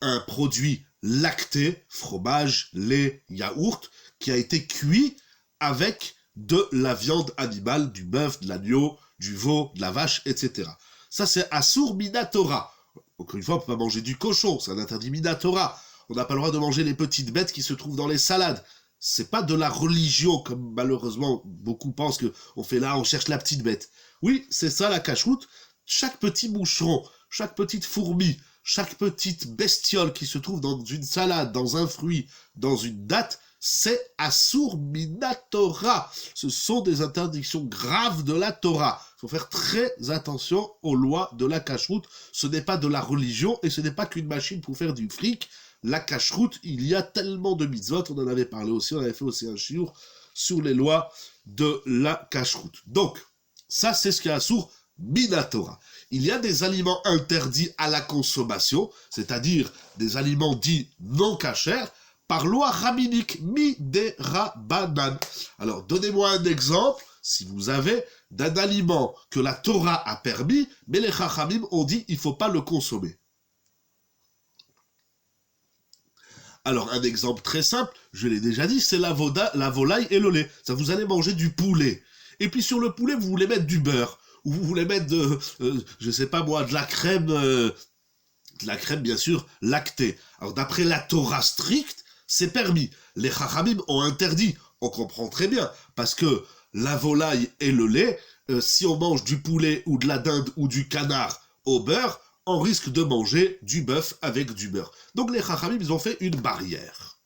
un produit lacté, fromage, lait, yaourt, qui a été cuit avec de la viande animale, du bœuf, de l'agneau, du veau, de la vache, etc. Ça, c'est Asur Minatora. Encore une fois, on ne peut pas manger du cochon, c'est un interdit Minatora. On n'a pas le droit de manger les petites bêtes qui se trouvent dans les salades. C'est pas de la religion, comme malheureusement beaucoup pensent qu'on fait là, on cherche la petite bête. Oui, c'est ça la cache-route. Chaque petit moucheron, chaque petite fourmi, chaque petite bestiole qui se trouve dans une salade, dans un fruit, dans une date, c'est Asur Minatora. Ce sont des interdictions graves de la Torah. Il faut faire très attention aux lois de la cache-route. Ce n'est pas de la religion et ce n'est pas qu'une machine pour faire du fric. La cache-route, il y a tellement de mitzvot, on en avait parlé aussi, on avait fait aussi un shiur sur les lois de la cache-route. Donc, ça c'est ce qui est Asur Minatora. Il y a des aliments interdits à la consommation, c'est-à-dire des aliments dits non cachers, par loi rabbinique, miderabanan. Alors, donnez-moi un exemple, si vous avez, d'un aliment que la Torah a permis, mais les chachamim ont dit il ne faut pas le consommer. Alors, un exemple très simple, je l'ai déjà dit, c'est la volaille et le lait. Ça, vous allez manger du poulet. Et puis sur le poulet, vous voulez mettre du beurre. Ou vous voulez mettre je sais pas moi, de la crème bien sûr, lactée. Alors, d'après la Torah stricte, c'est permis. Les chachamim ont interdit. On comprend très bien. Parce que la volaille et le lait, si on mange du poulet ou de la dinde ou du canard au beurre, on risque de manger du bœuf avec du beurre. Donc les chachamim, ils ont fait une barrière.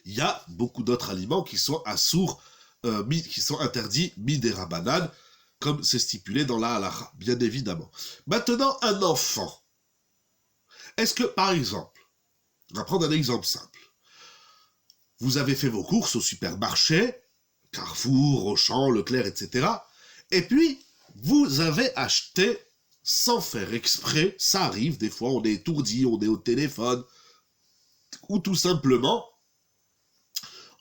Il y a beaucoup d'autres aliments qui sont assour, qui sont interdits miderabanan. comme c'est stipulé dans la halakha, bien évidemment. Maintenant, un enfant. Est-ce que, par exemple, on va prendre un exemple simple. Vous avez fait vos courses au supermarché, Carrefour, Auchan, Leclerc, etc. Et puis, vous avez acheté, sans faire exprès, ça arrive, des fois on est étourdi, on est au téléphone, ou tout simplement,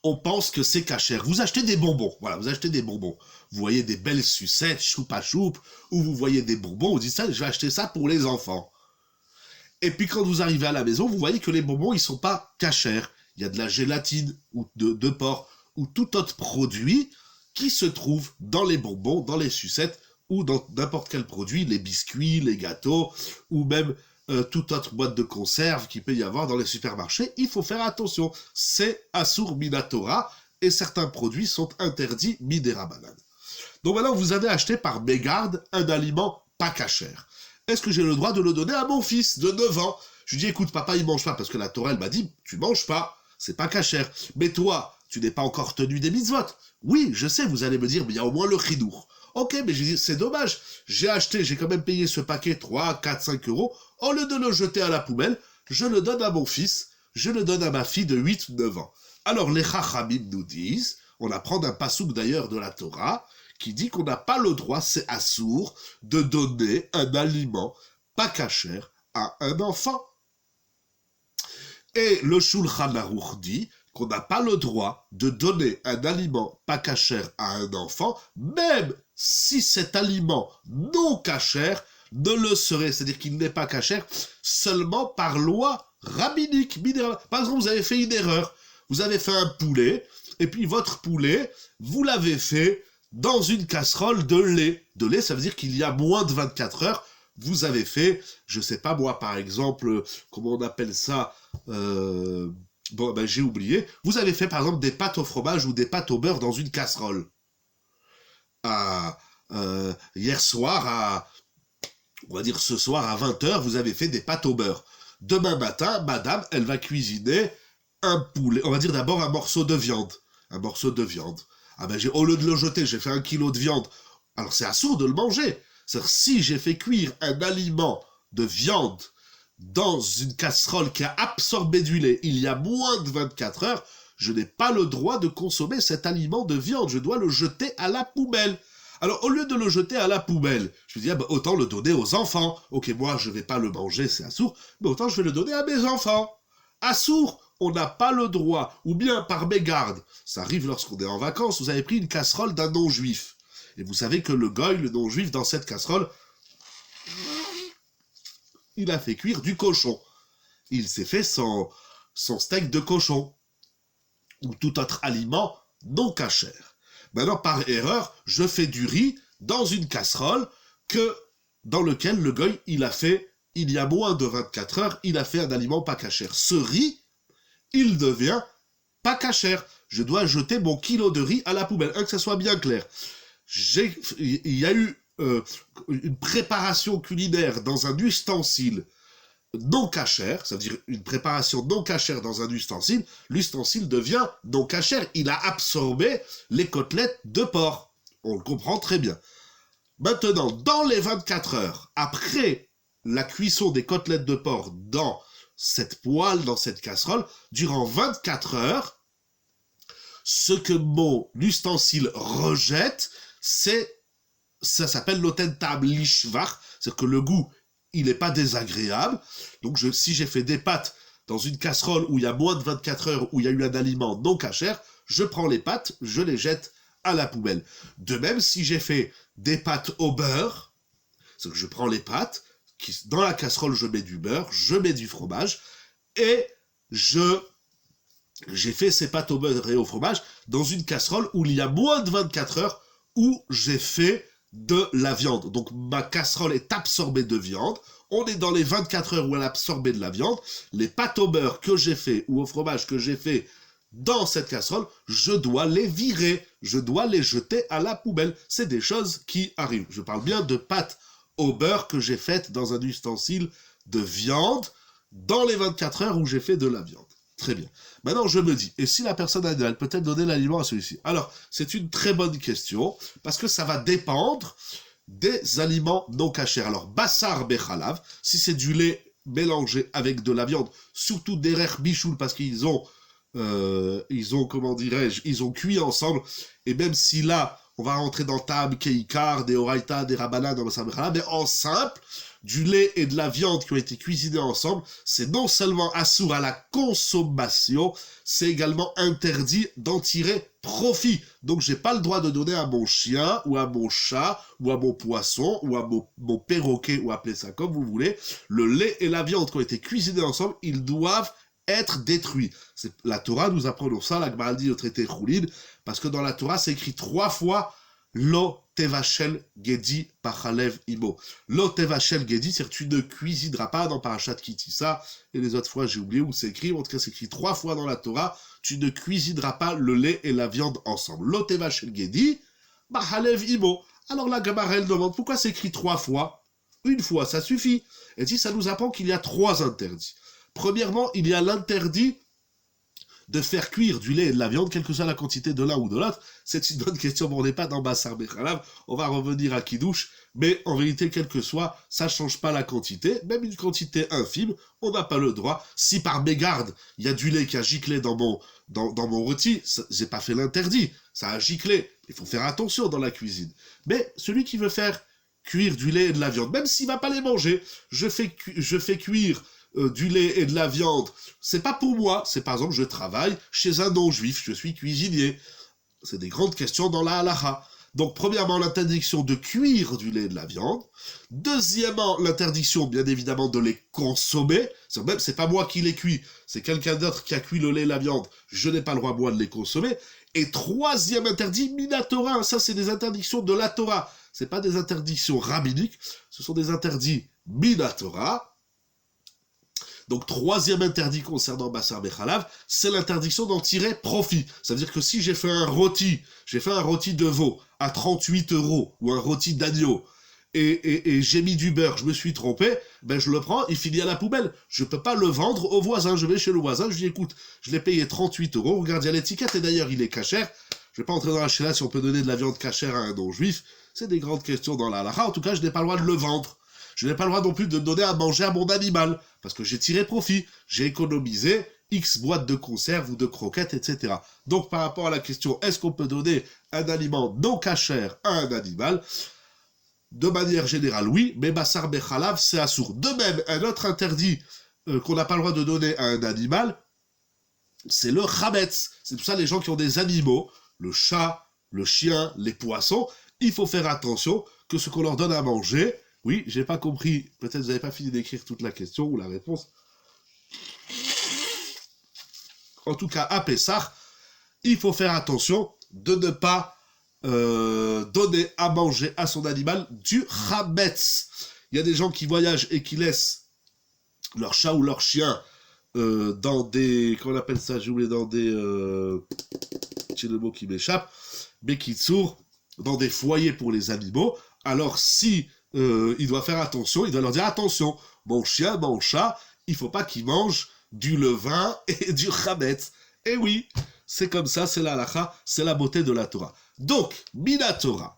on pense que c'est cachère. Vous achetez des bonbons, voilà, vous achetez des bonbons. Vous voyez des belles sucettes, choupa choup, ou vous voyez des bonbons, vous dites ça, je vais acheter ça pour les enfants. Et puis quand vous arrivez à la maison, vous voyez que les bonbons, ils sont pas cachères. Il y a de la gélatine, ou de porc, ou tout autre produit qui se trouve dans les bonbons, dans les sucettes, ou dans n'importe quel produit, les biscuits, les gâteaux, ou même toute autre boîte de conserve qu'il peut y avoir dans les supermarchés. Il faut faire attention. C'est Asur Minatora, et certains produits sont interdits Midera Banane. Donc maintenant, vous avez acheté par mégarde un aliment pas cachère. Est-ce que j'ai le droit de le donner à mon fils de 9 ans? Je lui dis, écoute, papa, il mange pas, parce que la Torah, elle m'a dit, tu manges pas, c'est pas cachère. Mais toi, tu n'es pas encore tenu des mitzvot. Oui, je sais, vous allez me dire, mais il y a au moins le chidour. Ok, mais je dis, c'est dommage, j'ai quand même payé ce paquet 3, 4, 5 euros, au lieu de le jeter à la poubelle, je le donne à mon fils, je le donne à ma fille de 8, 9 ans. Alors les Chachamim nous disent, on apprend d'un pasouk d'ailleurs de la Torah, qui dit qu'on n'a pas le droit, c'est assour, de donner un aliment pas cachère à un enfant. Et le Shulchan Aruch dit qu'on n'a pas le droit de donner un aliment pas cachère à un enfant, même si cet aliment non cachère ne le serait, c'est-à-dire qu'il n'est pas cachère seulement par loi rabbinique. Par exemple, vous avez fait une erreur, vous avez fait un poulet, et puis votre poulet, vous l'avez fait dans une casserole de lait. De lait, ça veut dire qu'il y a moins de 24 heures, vous avez fait, je sais pas moi, par exemple, comment on appelle ça, j'ai oublié, vous avez fait par exemple des pâtes au fromage ou des pâtes au beurre dans une casserole. Hier soir, on va dire ce soir à 20h, vous avez fait des pâtes au beurre. Demain matin, madame, elle va cuisiner un poulet, on va dire d'abord un morceau de viande. Un morceau de viande. Au lieu de le jeter, j'ai fait 1 kilo de viande. Alors c'est assourd de le manger. C'est-à-dire, si j'ai fait cuire un aliment de viande dans une casserole qui a absorbé du lait il y a moins de 24 heures, je n'ai pas le droit de consommer cet aliment de viande. Je dois le jeter à la poubelle. Alors, au lieu de le jeter à la poubelle, je me dis, autant le donner aux enfants. Ok, moi, je ne vais pas le manger, c'est assourd, mais autant je vais le donner à mes enfants. Assourd, on n'a pas le droit, ou bien par mégarde, ça arrive lorsqu'on est en vacances, vous avez pris une casserole d'un non-juif. Et vous savez que le goy, le non-juif, dans cette casserole, il a fait cuire du cochon. Il s'est fait son steak de cochon. Ou tout autre aliment non cachère. Maintenant, par erreur, je fais du riz dans une casserole dans lequel le goy, il y a moins de 24 heures, il a fait un aliment pas cachère. Ce riz, il devient pas cachère. Je dois jeter mon kilo de riz à la poubelle. Que ça soit bien clair. Il y a eu une préparation culinaire dans un ustensile non cachère, ça veut dire une préparation non cachère dans un ustensile, l'ustensile devient non cachère. Il a absorbé les côtelettes de porc. On le comprend très bien. Maintenant, dans les 24 heures, après la cuisson des côtelettes de porc dans cette poêle, dans cette casserole, durant 24 heures, ce que mon ustensile rejette, ça s'appelle l'otentab lishvach, c'est-à-dire que le goût, il n'est pas désagréable. Donc si j'ai fait des pâtes dans une casserole où il y a moins de 24 heures, où il y a eu un aliment non cachère, je prends les pâtes, je les jette à la poubelle. De même, si j'ai fait des pâtes au beurre, c'est que je prends les pâtes, dans la casserole je mets du beurre, je mets du fromage, et j'ai fait ces pâtes au beurre et au fromage dans une casserole où il y a moins de 24 heures, où j'ai fait de la viande. Donc ma casserole est absorbée de viande. On est dans les 24 heures où elle a absorbé de la viande. Les pâtes au beurre que j'ai fait ou au fromage que j'ai fait dans cette casserole, je dois les virer. Je dois les jeter à la poubelle. C'est des choses qui arrivent. Je parle bien de pâtes au beurre que j'ai faites dans un ustensile de viande dans les 24 heures où j'ai fait de la viande. Très bien. Maintenant, je me dis, et si la personne animale peut-être donner l'aliment à celui-ci? Alors, c'est une très bonne question, parce que ça va dépendre des aliments non cachers. Alors, bassar bechalav, si c'est du lait mélangé avec de la viande, surtout derer bichoul, parce qu'ils ont, comment dirais-je, ils ont cuit ensemble, et même si là, on va rentrer dans Tam, Keikar, des Oraita, des Rabanan, dans bassar bechalav, mais en simple, du lait et de la viande qui ont été cuisinés ensemble, c'est non seulement assourd à la consommation, c'est également interdit d'en tirer profit. Donc j'ai pas le droit de donner à mon chien, ou à mon chat, ou à mon poisson, ou à mon perroquet, ou appelez ça comme vous voulez, le lait et la viande qui ont été cuisinés ensemble, ils doivent être détruits. La Torah nous apprend ça, la Gemara dit au traité Choulin, parce que dans la Torah c'est écrit 3 fois Lo tevachel gedi pachalev imo. Lo tevachel gedi, c'est-à-dire tu ne cuisineras pas dans Parashat Kitissa, et les autres fois j'ai oublié où c'est écrit, en tout cas c'est écrit 3 fois dans la Torah, tu ne cuisineras pas le lait et la viande ensemble. Lo tevachel gedi pachalev imo. Alors la Gemara elle demande pourquoi c'est écrit 3 fois? Une fois, ça suffit. Elle dit ça nous apprend qu'il y a 3 interdits. Premièrement, il y a l'interdit de faire cuire du lait et de la viande, quelle que soit la quantité de l'un ou de l'autre. C'est une bonne question, mais on n'est pas dans Bassar Bechalav, on va revenir à Kiddush, mais en vérité, quel que soit, ça change pas la quantité, même une quantité infime, on n'a pas le droit. Si par mégarde, il y a du lait qui a giclé dans mon rôti, j'ai pas fait l'interdit, ça a giclé, il faut faire attention dans la cuisine. Mais celui qui veut faire cuire du lait et de la viande, même s'il va pas les manger, je fais cuire du lait et de la viande, c'est pas pour moi, c'est par exemple je travaille chez un non-juif, je suis cuisinier. C'est des grandes questions dans la halacha. Donc premièrement l'interdiction de cuire du lait et de la viande, deuxièmement l'interdiction bien évidemment de les consommer, c'est pas moi qui les cuis, c'est quelqu'un d'autre qui a cuit le lait et la viande, je n'ai pas le droit moi de les consommer, et troisième interdit, minatora, ça c'est des interdictions de la Torah, c'est pas des interdictions rabbiniques, ce sont des interdits minatora. Donc, troisième interdit concernant Bassar Bechalav, c'est l'interdiction d'en tirer profit. Ça veut dire que si j'ai fait un rôti de veau à 38 € ou un rôti d'agneau, et j'ai mis du beurre, je me suis trompé, ben je le prends, il finit à la poubelle. Je peux pas le vendre au voisin. Je vais chez le voisin, je lui dis écoute, je l'ai payé 38 €, regarde, il y a l'étiquette, et d'ailleurs il est cachère. Je vais pas entrer dans la chéla si on peut donner de la viande cachère à un non-juif. C'est des grandes questions dans la halakha. En tout cas, je n'ai pas le droit de le vendre. Je n'ai pas le droit non plus de donner à manger à mon animal, parce que j'ai tiré profit, j'ai économisé X boîtes de conserve ou de croquettes, etc. Donc par rapport à la question, est-ce qu'on peut donner un aliment non cachère à un animal? De manière générale, oui, mais Bassar Bechalav, c'est assourd. De même, un autre interdit qu'on n'a pas le droit de donner à un animal, c'est le chametz. C'est pour ça les gens qui ont des animaux, le chat, le chien, les poissons, il faut faire attention que ce qu'on leur donne à manger. Oui, j'ai pas compris. Peut-être vous n'avez pas fini d'écrire toute la question ou la réponse. En tout cas, à Pessah, il faut faire attention de ne pas donner à manger à son animal du chametz. Il y a des gens qui voyagent et qui laissent leur chat ou leur chien dans des... Comment on appelle ça? J'ai oublié, dans des... c'est le mot qui m'échappe. Bekitsour, dans des foyers pour les animaux. Alors si... il doit faire attention, il doit leur dire attention, mon chien, mon chat, il faut pas qu'il mange du levain et du chametz. Et oui, c'est comme ça, c'est la halakha, c'est la beauté de la Torah. Donc, mina Torah,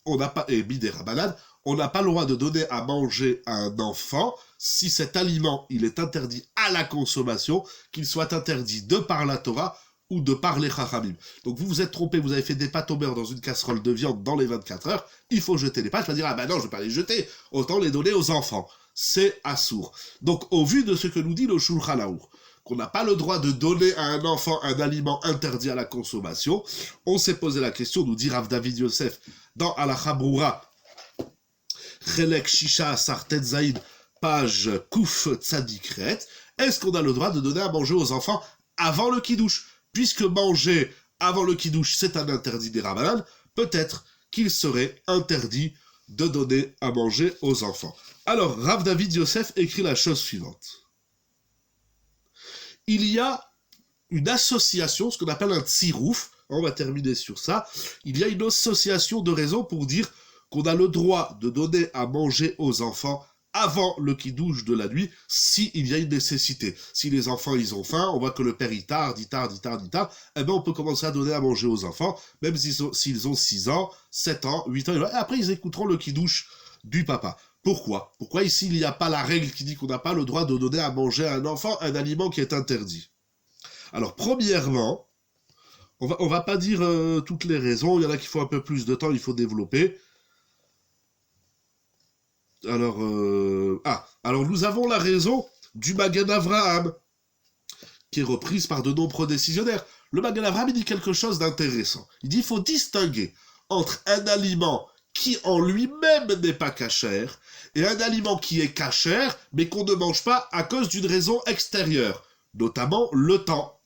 on n'a pas, et midé rabanan, on n'a pas le droit de donner à manger à un enfant si cet aliment, il est interdit à la consommation, qu'il soit interdit de par la Torah ou de par les chachamim. Donc vous vous êtes trompé, vous avez fait des pâtes au beurre dans une casserole de viande dans les 24 heures, il faut jeter les pâtes, je vais dire, ah ben non, je vais pas les jeter, autant les donner aux enfants. C'est assourd. Donc au vu de ce que nous dit le Shulchan Aroukh, qu'on n'a pas le droit de donner à un enfant un aliment interdit à la consommation, on s'est posé la question, nous dit Rav David Yosef, dans Halacha Broura, Chelek Shisha Asar Tetzaïd, page Kouf Tzadikret, est-ce qu'on a le droit de donner à manger aux enfants avant le Kiddush? Puisque manger avant le Kiddush, c'est un interdit des Rabbanan, peut-être qu'il serait interdit de donner à manger aux enfants. Alors, Rav David Yosef écrit la chose suivante. Il y a une association, ce qu'on appelle un tsirouf, on va terminer sur ça, il y a une association de raisons pour dire qu'on a le droit de donner à manger aux enfants avant le kidouche de la nuit, s'il y a une nécessité. Si les enfants, ils ont faim, on voit que le père, il tarde, eh ben, on peut commencer à donner à manger aux enfants, même s'ils ont 6 ans, 7 ans, 8 ans, et après, ils écouteront le kidouche du papa. Pourquoi ici, il n'y a pas la règle qui dit qu'on n'a pas le droit de donner à manger à un enfant un aliment qui est interdit? Alors, premièrement, on va pas dire toutes les raisons, il y en a qui font un peu plus de temps, il faut développer. Alors, nous avons la raison du Magen Avraham, qui est reprise par de nombreux décisionnaires. Le Magen Avraham, il dit quelque chose d'intéressant. Il dit qu'il faut distinguer entre un aliment qui en lui-même n'est pas cachère et un aliment qui est cachère, mais qu'on ne mange pas à cause d'une raison extérieure, notamment le temps.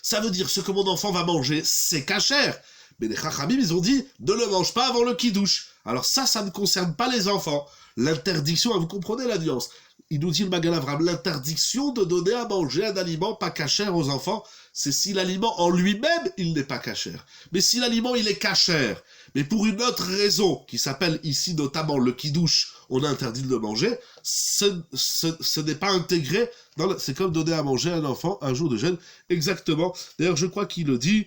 Ça veut dire ce que mon enfant va manger, c'est cachère. Mais les Chachamim, ils ont dit, ne le mange pas avant le kidouche. Alors ça ne concerne pas les enfants. L'interdiction, vous comprenez la nuance. Il nous dit le Magen Avraham, l'interdiction de donner à manger un aliment pas cachère aux enfants, c'est si l'aliment en lui-même, il n'est pas cachère. Mais si l'aliment, il est cachère, mais pour une autre raison, qui s'appelle ici notamment le kidouche, on a interdit de le manger, ce n'est pas intégré, c'est comme donner à manger à un enfant un jour de jeûne, exactement. D'ailleurs, je crois qu'il le dit,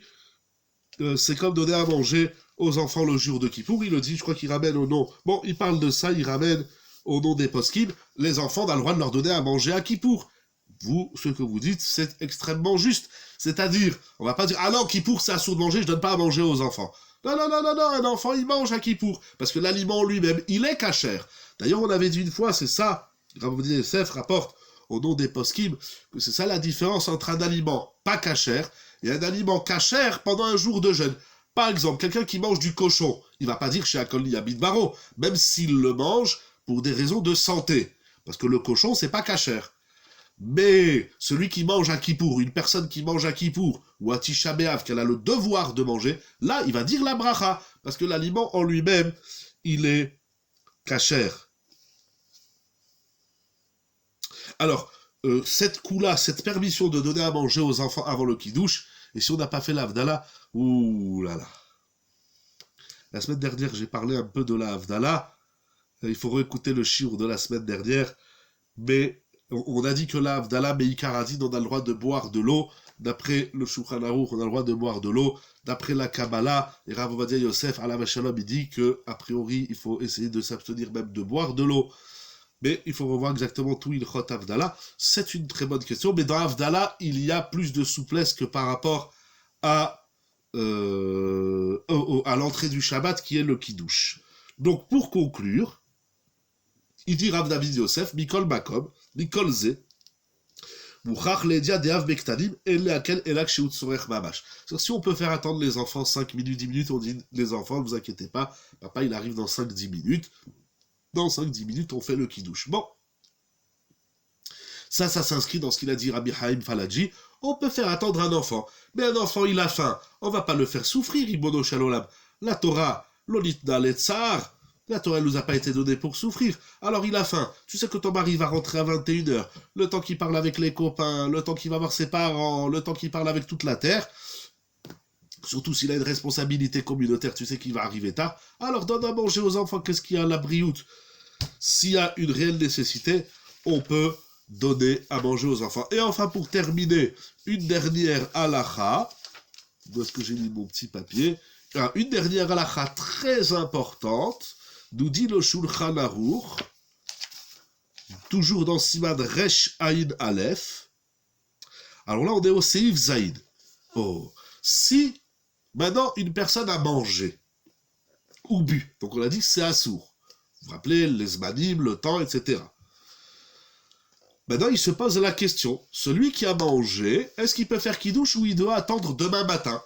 c'est comme donner à manger aux enfants le jour de Kippour, il le dit, je crois qu'il ramène au nom, bon, il parle de ça, il ramène au nom des poskim, les enfants, on a le droit de leur donner à manger à Kippour. Vous, ce que vous dites, c'est extrêmement juste. C'est-à-dire, on va pas dire, ah non, Kippour, c'est assourd de manger, je donne pas à manger aux enfants. Non, un enfant, il mange à Kippour, parce que l'aliment lui-même, il est cachère. D'ailleurs, on avait dit une fois, c'est ça, Rav Yosef rapporte au nom des poskim, que c'est ça la différence entre un aliment pas cachère et un aliment cachère pendant un jour de jeûne. Par exemple, quelqu'un qui mange du cochon, il va pas dire chez Akoli Abid Baro, même s'il le mange pour des raisons de santé. Parce que le cochon, c'est pas cachère. Mais celui qui mange à Kippour, une personne qui mange à Kippour, ou à Tisha B'Av, qu'elle a le devoir de manger, là, il va dire la bracha, parce que l'aliment en lui-même, il est cachère. Alors, cette coup-là, cette permission de donner à manger aux enfants avant le kidouche, et si on n'a pas fait l'Havdalah, ouh là là. La semaine dernière, j'ai parlé un peu de la Havdalah. Il faut réécouter le shiur de la semaine dernière. Mais on a dit que la Havdalah, Meikar a dit on a le droit de boire de l'eau. D'après le Shulchan Aruch, on a le droit de boire de l'eau. D'après la Kabbalah, et Rav Ovadia Yosef, alav shalom, il dit que a priori, il faut essayer de s'abstenir même de boire de l'eau. Mais il faut revoir exactement tout il Chot Havdalah. C'est une très bonne question. Mais dans Havdalah, il y a plus de souplesse que par rapport à l'entrée du Shabbat qui est le Kiddush. Donc pour conclure, il dit Rav David Yosef, Mikol Makom, Mikol Ze, Mouchach Ledia Deav Bektanim, Eleakel Elak Sheut Sorech Mamash. Si on peut faire attendre les enfants 5 minutes, 10 minutes, on dit les enfants, ne vous inquiétez pas, papa il arrive dans 5-10 minutes. Dans 5-10 minutes, on fait le Kiddush. Bon. Ça s'inscrit dans ce qu'il a dit Rabbi Haim Falaji. On peut faire attendre un enfant. Mais un enfant, il a faim. On va pas le faire souffrir, Ribono Shalolam. La Torah, l'olitna letzar. La Torah ne nous a pas été donnée pour souffrir. Alors il a faim. Tu sais que ton mari va rentrer à 21h. Le temps qu'il parle avec les copains, le temps qu'il va voir ses parents, le temps qu'il parle avec toute la terre. Surtout s'il a une responsabilité communautaire, tu sais qu'il va arriver tard. Alors donne à manger aux enfants, qu'est-ce qu'il y a à la brioute? S'il y a une réelle nécessité, on peut donner à manger aux enfants. Et enfin, pour terminer, une dernière halakha. Où est-ce que j'ai mis mon petit papier? Une dernière halakha très importante, nous dit le Shulchan Aruch, toujours dans Siman Resh Aïn Aleph. Alors là, on est au Seif Zaïd. Oh, si maintenant une personne a mangé ou bu, donc on a dit que c'est assour. Vous vous rappelez, les zmanim, le temps, etc. Maintenant, il se pose la question, celui qui a mangé, est-ce qu'il peut faire kidouche ou il doit attendre demain matin?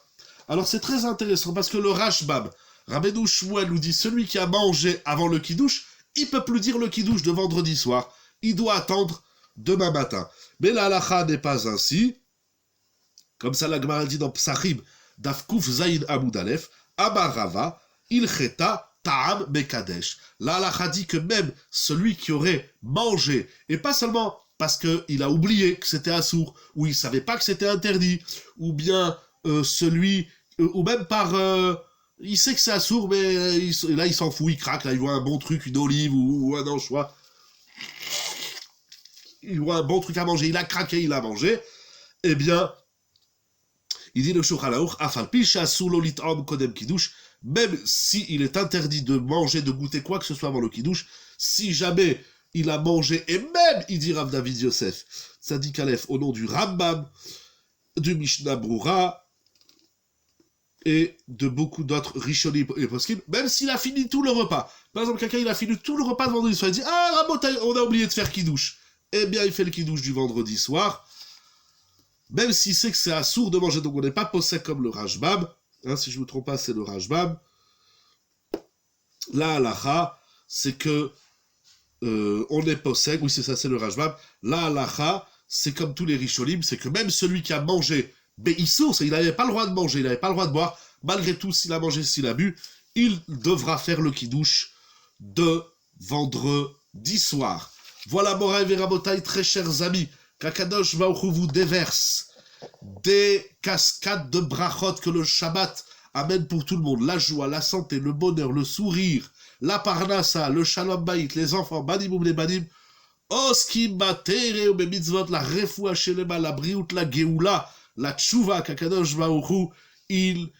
Alors c'est très intéressant parce que le Rashbam, Rabbeinu Shmuel nous dit, celui qui a mangé avant le kidouche, il peut plus dire le kidouche de vendredi soir, il doit attendre demain matin. Mais la halakha n'est pas ainsi, comme ça la Gemara dit dans Psachim, Dafkouf Zayin Amud Aleph, Amar Rava, Ilcheta Ta'am Mekadesh. La halakha dit que même celui qui aurait mangé, et pas seulement parce qu'il a oublié que c'était assour, ou il ne savait pas que c'était interdit, ou bien ou même par... il sait que c'est assour, mais là il s'en fout, il craque, là il voit un bon truc, une olive ou un anchois. il voit un bon truc à manger, il a craqué, il a mangé, eh bien, il dit le Shulchan Aruch, Afal pi she'asur lo lit'am kodem kiddush, même si il est interdit de manger, de goûter quoi que ce soit avant le kiddush, si jamais il a mangé, et même, il dit Rav David Yosef, Tzadik Aleph, au nom du Rambam, du Mishnah Brura, et de beaucoup d'autres Rishonim et Poskim, même s'il a fini tout le repas. Par exemple, quelqu'un, il a fini tout le repas de vendredi soir, il dit, ah, Rabotai, on a oublié de faire kiddush. Eh bien, il fait le kiddush du vendredi soir, même s'il sait que c'est assourd de manger, donc on n'est pas possède comme le Rajbam, hein, si je ne me trompe pas, c'est le Rajbam. La halacha, c'est que on est possède, oui c'est ça, c'est le Rajbam. La halacha, c'est comme tous les Rishonim, c'est que même celui qui a mangé Beissour, il n'avait pas le droit de manger, il n'avait pas le droit de boire, malgré tout, s'il a mangé, s'il a bu, il devra faire le kiddush de vendredi soir. Voilà, Moraï et Rabotai, très chers amis, qu'Akadosh Baruch Hu vous déverse des cascades de brachot que le Shabbat amène pour tout le monde, la joie, la santé, le bonheur, le sourire, la parnassa, le shalom bayit, les enfants, banim les banim, oskim batere ou mitzvot, la refoua shelema, la briout, la geoula, la tchouva, qu'Akadosh Baruch Hu, il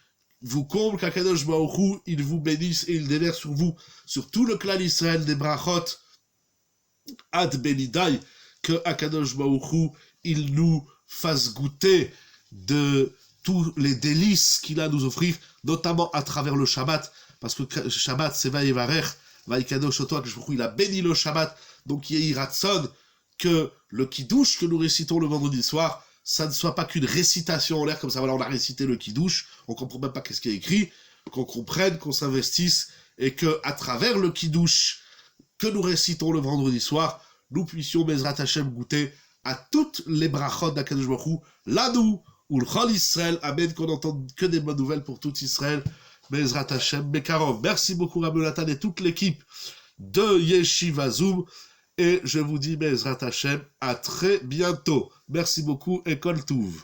vous comble, qu'Akadosh Baruch Hu, il vous bénisse et il déverse sur vous, sur tout le clan Israël des brachot, ad benidai, que Akadosh Baruch Hu, il nous fasse goûter de tous les délices qu'il a à nous offrir, notamment à travers le Shabbat, parce que le Shabbat, c'est Vaïvarech, Vaïkadosh Oto, que il a béni le Shabbat, donc Yehi Ratson, que le Kiddush que nous récitons le vendredi soir, ça ne soit pas qu'une récitation en l'air, comme ça, voilà, on a récité le Kiddush, on comprend même pas qu'est-ce qui est écrit, qu'on comprenne, qu'on s'investisse, et que à travers le Kiddush que nous récitons le vendredi soir, nous puissions, Bezrat Hashem, goûter à toutes les brachot d'Akadosh Baruch Hu, là nous, ou le Chol Israël, amen, qu'on n'entende que des bonnes nouvelles pour tout Israël, Bezrat Hashem, Bekarov. Merci beaucoup, Rabbi Nathan et toute l'équipe de Yeshiva Zoom, et je vous dis, Bezrat Hashem, à très bientôt. Merci beaucoup, et Kol Touv.